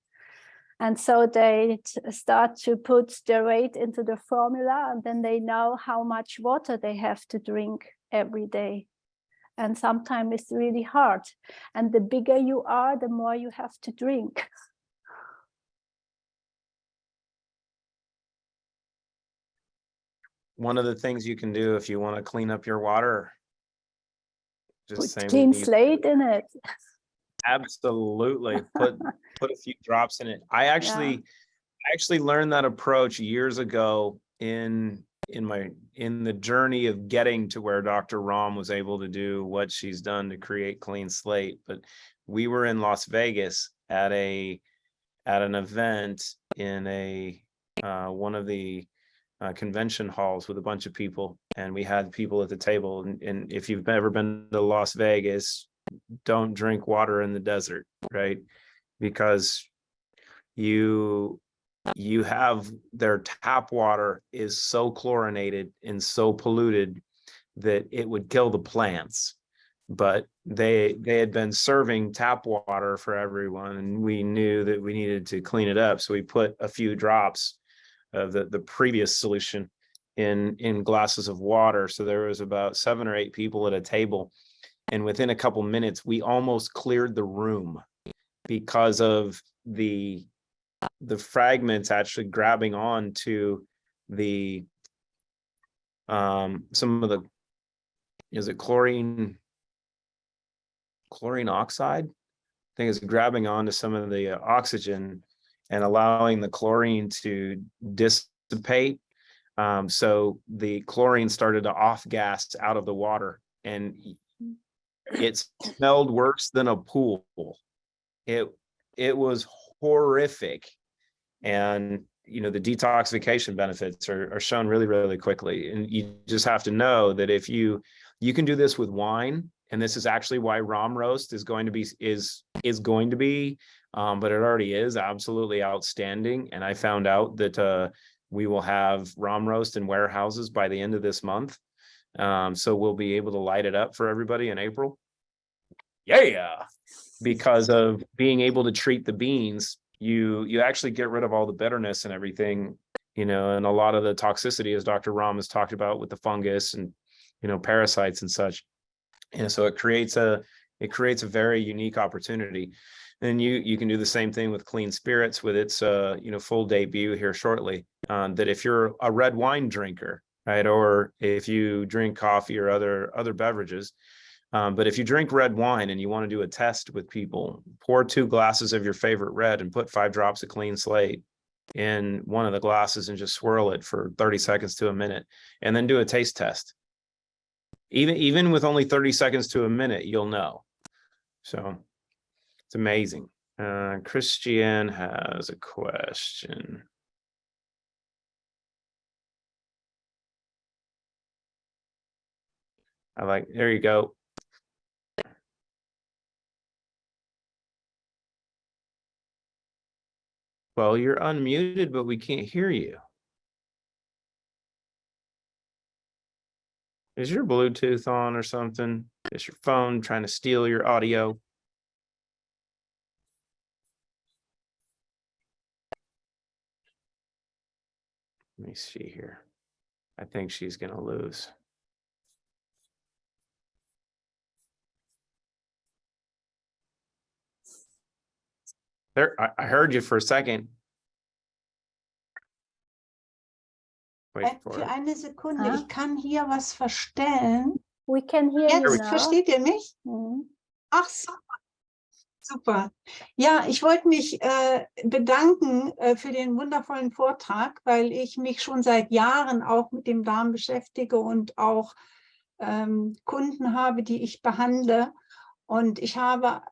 And so they start to put their weight into the formula, and then they know how much water they have to drink every day. And sometimes it's really hard. And the bigger you are, the more you have to drink. One of the things you can do if you want to clean up your water, just put clean slate in it. Absolutely. Put a few drops in it. I actually learned that approach years ago in the journey of getting to where Dr. Ram was able to do what she's done to create Clean Slate. But we were in Las Vegas at an event in one of the convention halls with a bunch of people, and we had people at the table. And if you've ever been to Las Vegas, don't drink water in the desert, right? Because you have their tap water is so chlorinated and so polluted that it would kill the plants. But they had been serving tap water for everyone, and we knew that we needed to clean it up. So we put a few drops of the previous solution in glasses of water. So there was about 7 or 8 people at a table. And within a couple minutes, we almost cleared the room because of the fragments actually grabbing on to the some of the, is it chlorine oxide? I think it's grabbing onto some of the oxygen and allowing the chlorine to dissipate. So the chlorine started to off gas out of the water, and it smelled worse than a pool. It was horrific. And the detoxification benefits are shown really, really quickly. And you just have to know that if you can do this with wine, and this is actually why Ram roast is going to be, but it already is absolutely outstanding. And I found out that we will have Ram roast in warehouses by the end of this month. So we'll be able to light it up for everybody in April. Yeah. Because of being able to treat the beans, you actually get rid of all the bitterness and everything, and a lot of the toxicity, as Dr. Ram has talked about, with the fungus and, parasites and such. And so it creates a very unique opportunity. And you can do the same thing with Clean Spirits with its, full debut here shortly. That if you're a red wine drinker, right, or if you drink coffee or other beverages, but if you drink red wine and you want to do a test with people, pour 2 glasses of your favorite red and put 5 drops of Clean Slate in one of the glasses and just swirl it for 30 seconds to a minute, and then do a taste test. Even with only 30 seconds to a minute, you'll know. So It's amazing. Christian has a question. There you go. Well, you're unmuted, but we can't hear you. Is your Bluetooth on or something? Is your phone trying to steal your audio? Let me see here. I think she's going to lose. There, I heard you for a second. Wait for Für it. eine Sekunde, Ah. ich kann hier was verstellen. We can hear you Jetzt now. versteht ihr mich? Mhm. Ach, super. Super. Ja, ich wollte mich bedanken für den wundervollen Vortrag, weil ich mich schon seit Jahren auch mit dem Darm beschäftige und auch Kunden habe, die ich behandle. Und ich habe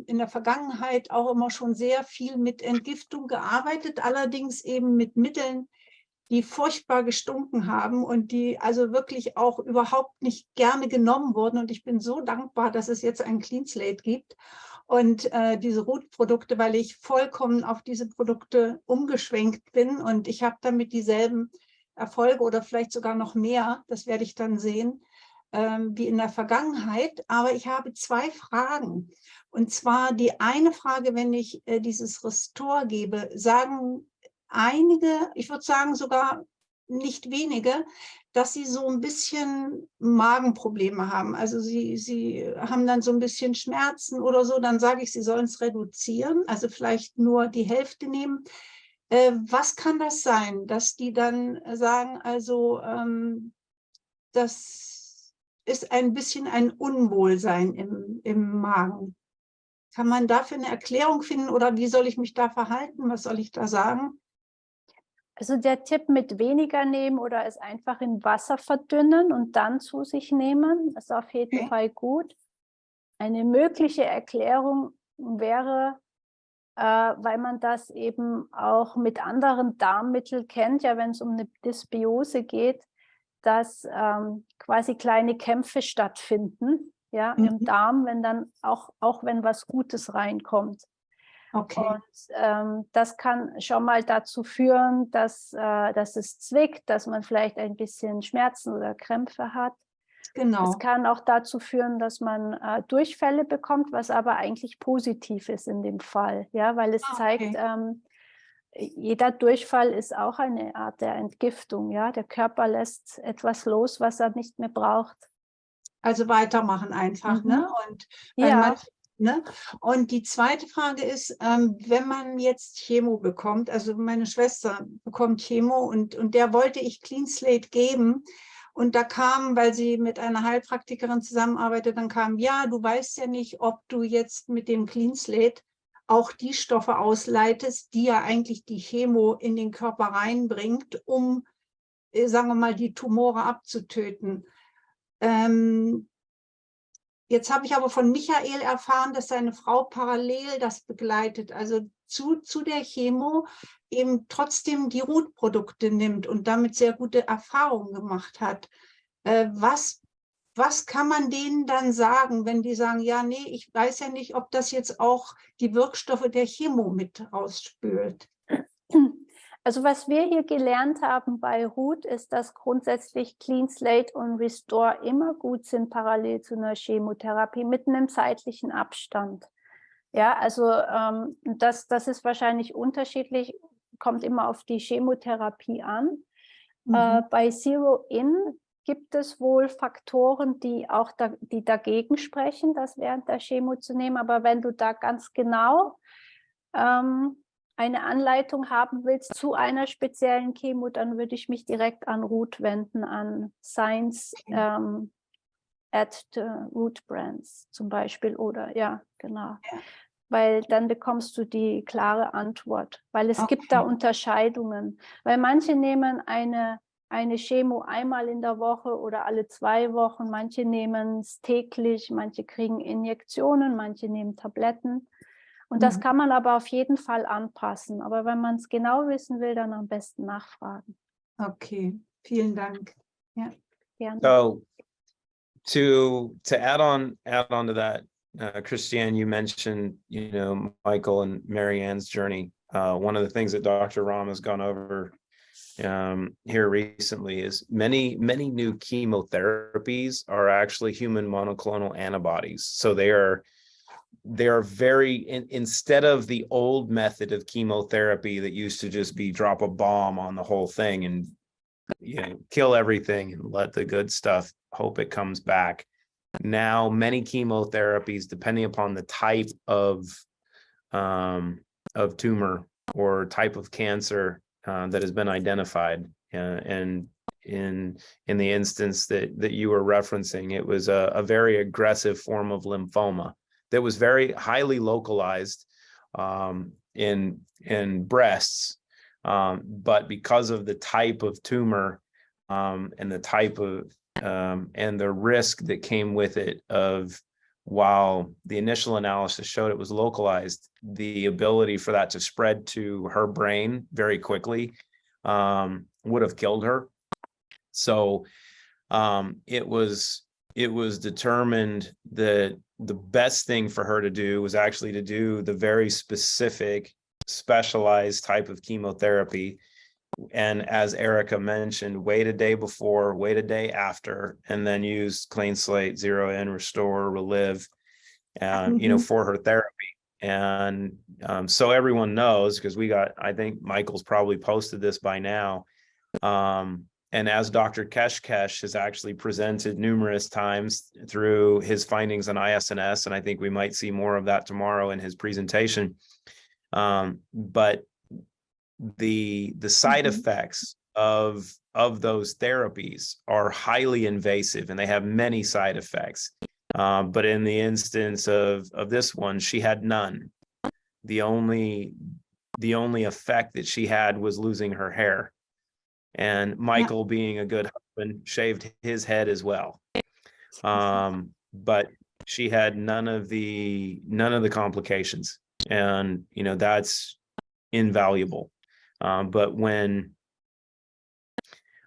in der Vergangenheit auch immer schon sehr viel mit Entgiftung gearbeitet, allerdings eben mit Mitteln, die furchtbar gestunken haben und die also wirklich auch überhaupt nicht gerne genommen wurden. Und ich bin so dankbar, dass es jetzt ein Clean Slate gibt und diese Root-Produkte, weil ich vollkommen auf diese Produkte umgeschwenkt bin. Und ich habe damit dieselben Erfolge oder vielleicht sogar noch mehr, das werde ich dann sehen, wie in der Vergangenheit. Aber ich habe 2 Fragen. Und zwar die eine Frage, wenn ich dieses Restore gebe, sagen einige, ich würde sagen sogar nicht wenige, dass sie so ein bisschen Magenprobleme haben. Also sie haben dann so ein bisschen Schmerzen oder so, dann sage ich, sie sollen es reduzieren, also vielleicht nur die Hälfte nehmen. Was kann das sein, dass die dann sagen, also das ist ein bisschen ein Unwohlsein im Magen? Kann man dafür eine Erklärung finden oder wie soll ich mich da verhalten? Was soll ich da sagen? Also der Tipp mit weniger nehmen oder es einfach in Wasser verdünnen und dann zu sich nehmen, ist auf jeden Fall gut. Eine mögliche Erklärung wäre, weil man das eben auch mit anderen Darmmitteln kennt, ja, wenn es um eine Dysbiose geht, dass quasi kleine Kämpfe stattfinden, ja, im Darm, wenn dann auch wenn was Gutes reinkommt. Okay. Und das kann schon mal dazu führen, dass es zwickt, dass man vielleicht ein bisschen Schmerzen oder Krämpfe hat. Genau. Es kann auch dazu führen, dass man Durchfälle bekommt, was aber eigentlich positiv ist in dem Fall, ja, weil es zeigt, jeder Durchfall ist auch eine Art der Entgiftung, ja. Der Körper lässt etwas los, was er nicht mehr braucht. Also weitermachen einfach, ne? Und bei Ja. manchen, ne? Und die zweite Frage ist, wenn man jetzt Chemo bekommt, also meine Schwester bekommt Chemo und der wollte ich Clean Slate geben. Und da kam, weil sie mit einer Heilpraktikerin zusammenarbeitet, dann kam, ja, du weißt ja nicht, ob du jetzt mit dem Clean Slate auch die Stoffe ausleitest, die ja eigentlich die Chemo in den Körper reinbringt, um, sagen wir mal, die Tumore abzutöten. Jetzt habe ich aber von Michael erfahren, dass seine Frau parallel das begleitet, also zu der Chemo eben trotzdem die Root-Produkte nimmt und damit sehr gute Erfahrungen gemacht hat. Was kann man denen dann sagen, wenn die sagen, ja, nee, ich weiß ja nicht, ob das jetzt auch die Wirkstoffe der Chemo mit rausspült? Also was wir hier gelernt haben bei Root ist, dass grundsätzlich Clean Slate und Restore immer gut sind, parallel zu einer Chemotherapie mit einem zeitlichen Abstand. Ja, also das ist wahrscheinlich unterschiedlich, kommt immer auf die Chemotherapie an. Bei Zero In gibt es wohl Faktoren, die auch die dagegen sprechen, das während der Chemo zu nehmen. Aber wenn du da ganz genau eine Anleitung haben willst zu einer speziellen Chemo, dann würde ich mich direkt an Root wenden, an Science at the Root Brands zum Beispiel, oder ja, genau. Ja. Weil dann bekommst du die klare Antwort, weil es gibt da Unterscheidungen, weil manche nehmen eine Chemo einmal in der Woche oder alle 2 Wochen, manche nehmen es täglich, manche kriegen Injektionen, manche nehmen Tabletten. Und das kann man aber auf jeden Fall anpassen. Aber wenn man es genau wissen will, dann am besten nachfragen. Okay, vielen Dank. Ja. Gerne. So to add on to that, Christiane, you mentioned, Michael and Marianne's journey. One of the things that Dr. Ram has gone over here recently is many new chemotherapies are actually human monoclonal antibodies. So they are very, instead of the old method of chemotherapy that used to just be drop a bomb on the whole thing and kill everything and let the good stuff, hope it comes back. Now, many chemotherapies, depending upon the type of tumor or type of cancer that has been identified, and in the instance that you were referencing, it was a very aggressive form of lymphoma that was very highly localized in breasts. But because of the type of tumor and the type of and the risk that came with it, of while the initial analysis showed it was localized, the ability for that to spread to her brain very quickly would have killed her. So it was determined that the best thing for her to do was actually to do the very specific specialized type of chemotherapy. And as Erika mentioned, wait a day before, wait a day after, and then use Clean Slate, Zero In, Restore, Relive, for her therapy. And so everyone knows, because I think Michael's probably posted this by now. And as Dr. Keshkesh has actually presented numerous times through his findings on ISNS, and I think we might see more of that tomorrow in his presentation. But the side effects of those therapies are highly invasive, and they have many side effects. But in the instance of this one, she had none. The only effect that she had was losing her hair. And Michael, being a good husband, shaved his head as well. But she had none of the complications, and that's invaluable. But when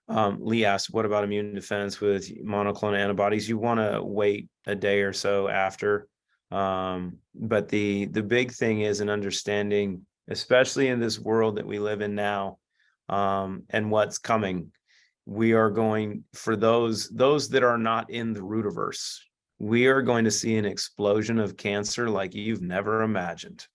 Lee asked, what about immune defense with monoclonal antibodies? You want to wait a day or so after. But the big thing is an understanding, especially in this world that we live in now, and what's coming. We are going, for those that are not in the root-averse, we are going to see an explosion of cancer like you've never imagined.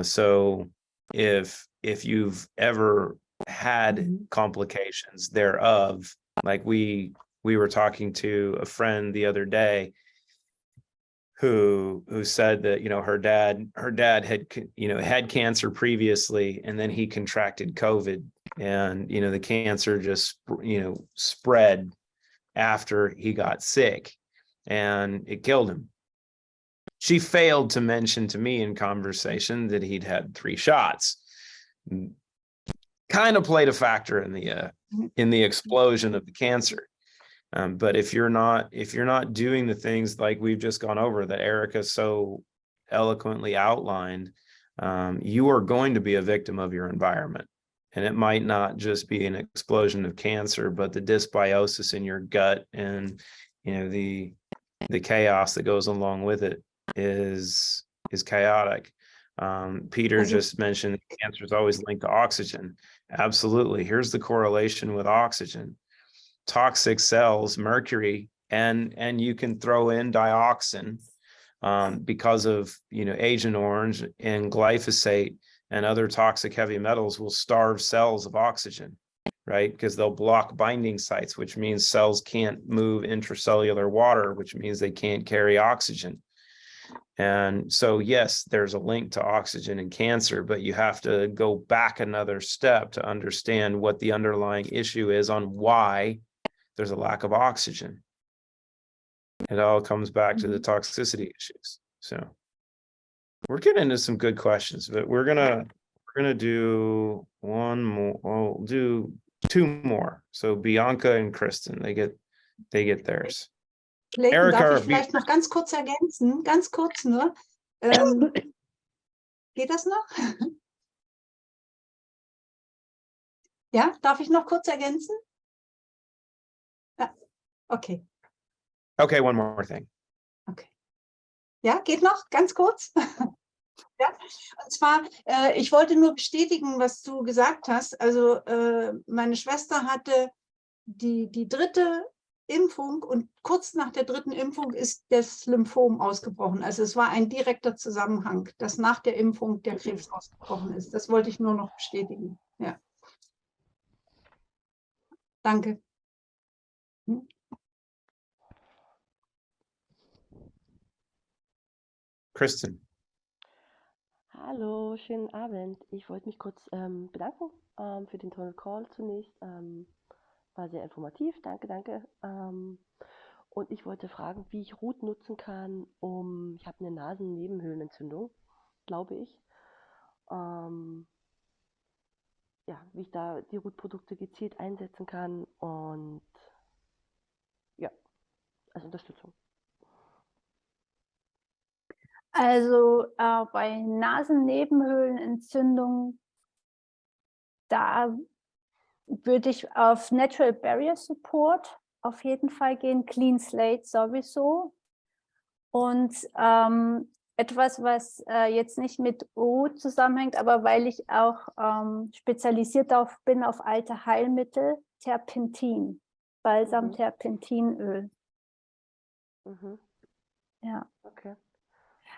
So if you've ever had complications thereof, like we were talking to a friend the other day who said that her dad had cancer previously, and then he contracted COVID, and the cancer just spread after he got sick, and it killed him. She failed to mention to me in conversation that he'd had 3 shots. Kind of played a factor in the explosion of the cancer. But if you're not doing the things like we've just gone over that Erika so eloquently outlined, you are going to be a victim of your environment. And it might not just be an explosion of cancer, but the dysbiosis in your gut and the chaos that goes along with it is chaotic. Peter just mentioned cancer is always linked to oxygen. Absolutely. Here's the correlation with oxygen. Toxic cells, mercury, and you can throw in dioxin because of Agent Orange and glyphosate and other toxic heavy metals will starve cells of oxygen, right? Because they'll block binding sites, which means cells can't move intracellular water, which means they can't carry oxygen. And so, yes, there's a link to oxygen and cancer, but you have to go back another step to understand what the underlying issue is on why there's a lack of oxygen. It all comes back to the toxicity issues. So we're getting into some good questions, but we're gonna do one more. We'll do 2 more. So Bianca and Kristen, they get theirs. Clayton, Erika, darf ich vielleicht noch ganz kurz ergänzen? Ganz kurz nur. Geht das noch? Ja, darf ich noch kurz ergänzen? Ja, okay. Okay, one more thing. Okay. Ja, geht noch ganz kurz? Ja, und zwar, ich wollte nur bestätigen, was du gesagt hast. Also meine Schwester hatte die dritte Impfung und kurz nach der dritten Impfung ist das Lymphom ausgebrochen. Also es war ein direkter Zusammenhang, dass nach der Impfung der Krebs ausgebrochen ist. Das wollte ich nur noch bestätigen. Ja. Danke. Hm? Kristen. Hallo, schönen Abend. Ich wollte mich kurz bedanken für den tollen Call zunächst. War sehr informativ, danke. Und ich wollte fragen, wie ich Root nutzen kann, ich habe eine Nasennebenhöhlenentzündung, glaube ich. Ja, wie ich da die Root-Produkte gezielt einsetzen kann und ja, als Unterstützung. Also bei Nasennebenhöhlenentzündung, da würde ich auf Natural Barrier Support auf jeden Fall gehen, Clean Slate sowieso. Und etwas, was jetzt nicht mit O zusammenhängt, aber weil ich auch spezialisiert bin auf alte Heilmittel, Terpentin, Balsam-Terpentinöl. Ja. Okay.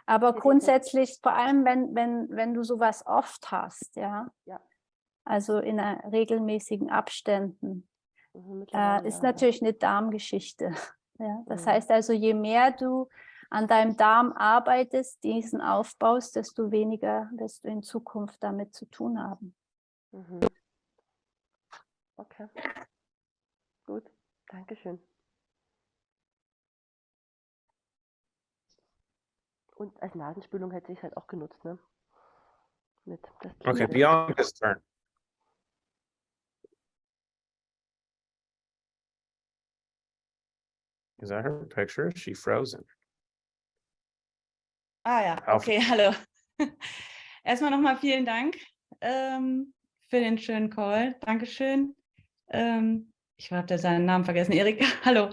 Aber grundsätzlich, vor allem wenn du sowas oft hast, ja. Also in regelmäßigen Abständen, ist natürlich eine Darmgeschichte. Ja? Das heißt also, je mehr du an deinem Darm arbeitest, diesen aufbaust, desto weniger wirst du in Zukunft damit zu tun haben. Okay. Gut, Dankeschön. Und als Nasenspülung hätte ich es halt auch genutzt, ne? Okay, Bianca's turn. Is that her picture? Is she frozen? Ah ja, okay, hallo. Erstmal nochmal vielen Dank für den schönen Call. Dankeschön. Ich habe seinen Namen vergessen. Erika, hallo.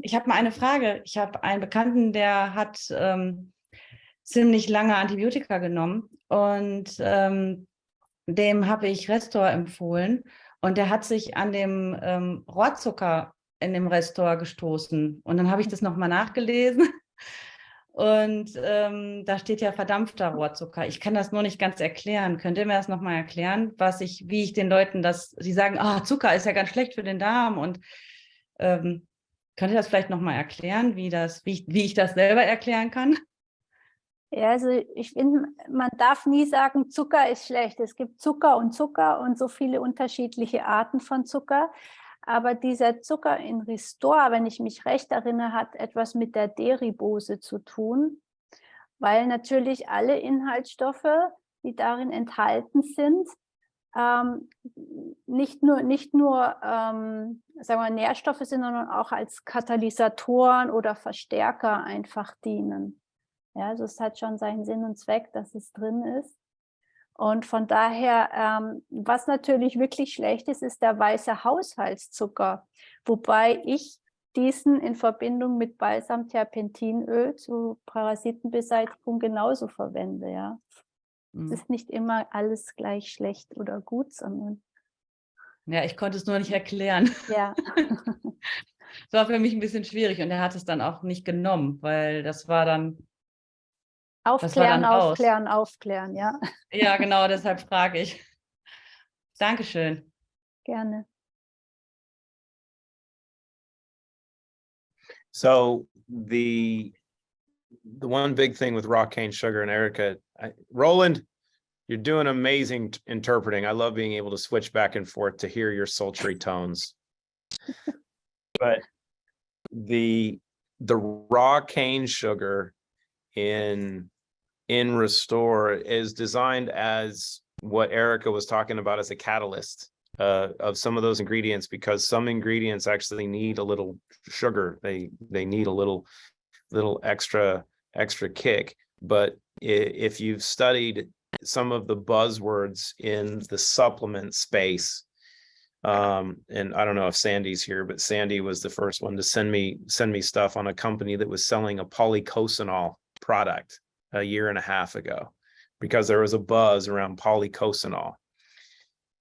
Ich habe mal eine Frage. Ich habe einen Bekannten, der hat ziemlich lange Antibiotika genommen und dem habe ich Restor empfohlen und der hat sich an dem Rohrzucker in dem Restor gestoßen. Und dann habe ich das nochmal nachgelesen. Und da steht ja verdampfter Rohrzucker. Ich kann das nur nicht ganz erklären. Könnt ihr mir das nochmal erklären, wie ich den Leuten sie sagen, Zucker ist ja ganz schlecht für den Darm. Und könnt ihr das vielleicht nochmal erklären, wie ich das selber erklären kann? Ja, also ich finde, man darf nie sagen, Zucker ist schlecht. Es gibt Zucker und so viele unterschiedliche Arten von Zucker. Aber dieser Zucker in Restor, wenn ich mich recht erinnere, hat etwas mit der Deribose zu tun, weil natürlich alle Inhaltsstoffe, die darin enthalten sind, nicht nur sagen wir, Nährstoffe sind, sondern auch als Katalysatoren oder Verstärker einfach dienen. Ja, also es hat schon seinen Sinn und Zweck, dass es drin ist. Und von daher, was natürlich wirklich schlecht ist, ist der weiße Haushaltszucker, wobei ich diesen in Verbindung mit Balsam-Terpentinöl zur Parasitenbeseitigung genauso verwende. Ja. Es ist nicht immer alles gleich schlecht oder gut, sondern... Ja, ich konnte es nur nicht erklären. Ja. Das war für mich ein bisschen schwierig und er hat es dann auch nicht genommen, weil das war dann... Aufklären, ja. Ja, genau, deshalb frage ich. Dankeschön. Gerne. So the one big thing with raw cane sugar and Erika, Roland, you're doing amazing interpreting. I love being able to switch back and forth to hear your sultry tones. But the raw cane sugar in Restore is designed as what Erika was talking about as a catalyst of some of those ingredients, because some ingredients actually need a little sugar. They need a little extra kick. but if you've studied some of the buzzwords in the supplement space, and I don't know if Sandy's here, but Sandy was the first one to send me stuff on a company that was selling a polycosanol product a year and a half ago, because there was a buzz around polycosanol.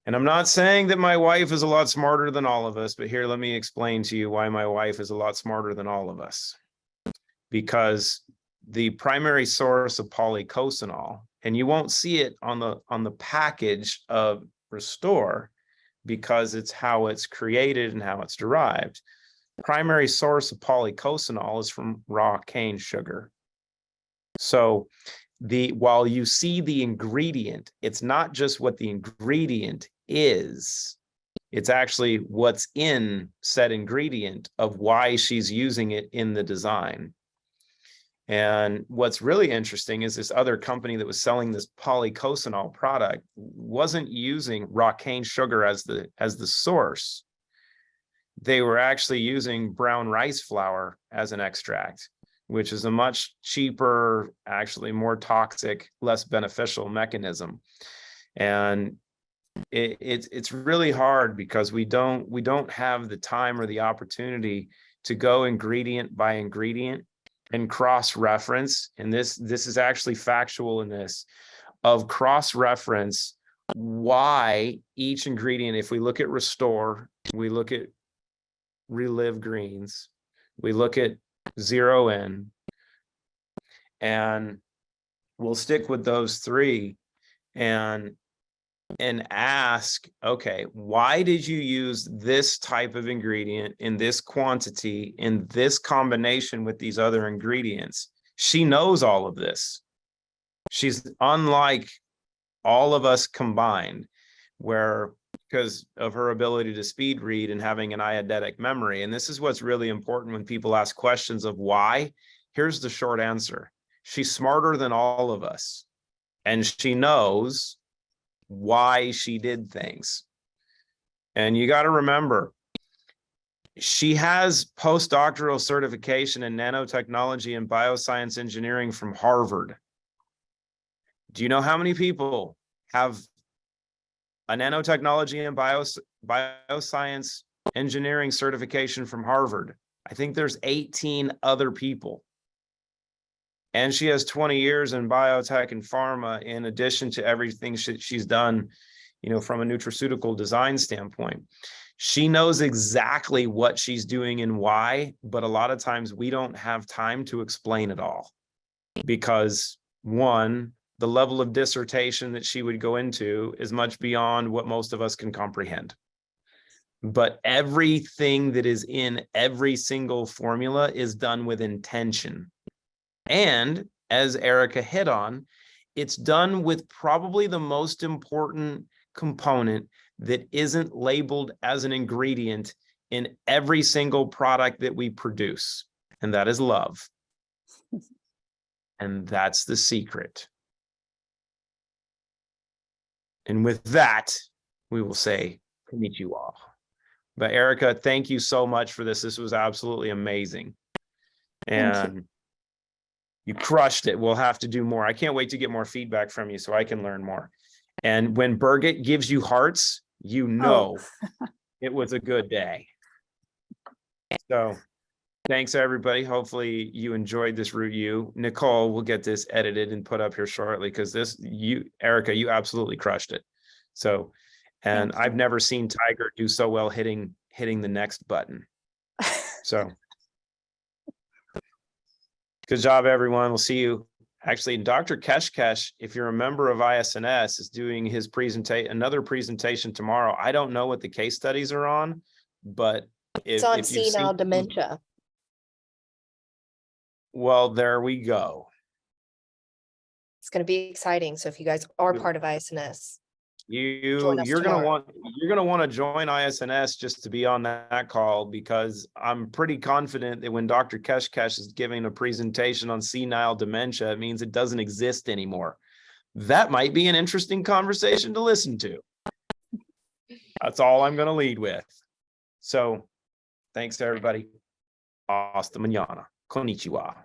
And I'm not saying that my wife is a lot smarter than all of us, but here, let me explain to you why my wife is a lot smarter than all of us. Because the primary source of polycosanol, and you won't see it on the package of Restore, because it's how it's created and how it's derived. Primary source of polycosanol is from raw cane sugar. So while you see the ingredient, it's not just what the ingredient is, it's actually what's in said ingredient of why she's using it in the design. And what's really interesting is this other company that was selling this polycosanol product wasn't using raw cane sugar as the source. They were actually using brown rice flour as an extract, which is a much cheaper, actually more toxic, less beneficial mechanism. And it's really hard because we don't have the time or the opportunity to go ingredient by ingredient and cross-reference, and this is actually factual in this, of cross-reference why each ingredient, if we look at Restore, we look at Relive Greens, we look at Zero In, and we'll stick with those three and ask, okay, why did you use this type of ingredient in this quantity, in this combination with these other ingredients? She knows all of this. She's unlike all of us combined, where because of her ability to speed read and having an eidetic memory. And this is what's really important when people ask questions of why. Here's the short answer. She's smarter than all of us, and she knows why she did things. And you got to remember, she has postdoctoral certification in nanotechnology and bioscience engineering from Harvard. Do you know how many people have a nanotechnology and bioscience engineering certification from Harvard? I think there's 18 other people. And she has 20 years in biotech and pharma, in addition to everything she's done, from a nutraceutical design standpoint. She knows exactly what she's doing and why, but a lot of times we don't have time to explain it all. Because one, the level of dissertation that she would go into is much beyond what most of us can comprehend. But everything that is in every single formula is done with intention. And as Erika hit on, it's done with probably the most important component that isn't labeled as an ingredient in every single product that we produce, and that is love. And that's the secret. And with that, we will say konnichiwa. But Erika, thank you so much for this. This was absolutely amazing. And you crushed it. We'll have to do more. I can't wait to get more feedback from you so I can learn more. And when Birgit gives you hearts, it was a good day. So thanks, everybody. Hopefully you enjoyed this review. Nicole will get this edited and put up here shortly, because Erika, you absolutely crushed it. So, and I've never seen Tiger do so well hitting the next button. So good job, everyone. We'll see you. Actually, Dr. Keshkesh, if you're a member of ISNS, is doing his another presentation tomorrow. I don't know what the case studies are on, but it's on senile dementia. Well, there we go. It's going to be exciting. So if you guys are part of ISNS, you're gonna want to join ISNS just to be on that call, because I'm pretty confident that when Dr. Keshkesh is giving a presentation on senile dementia, it means it doesn't exist anymore. That might be an interesting conversation to listen to. That's all I'm going to lead with. So thanks, everybody. Hasta mañana. Konnichiwa.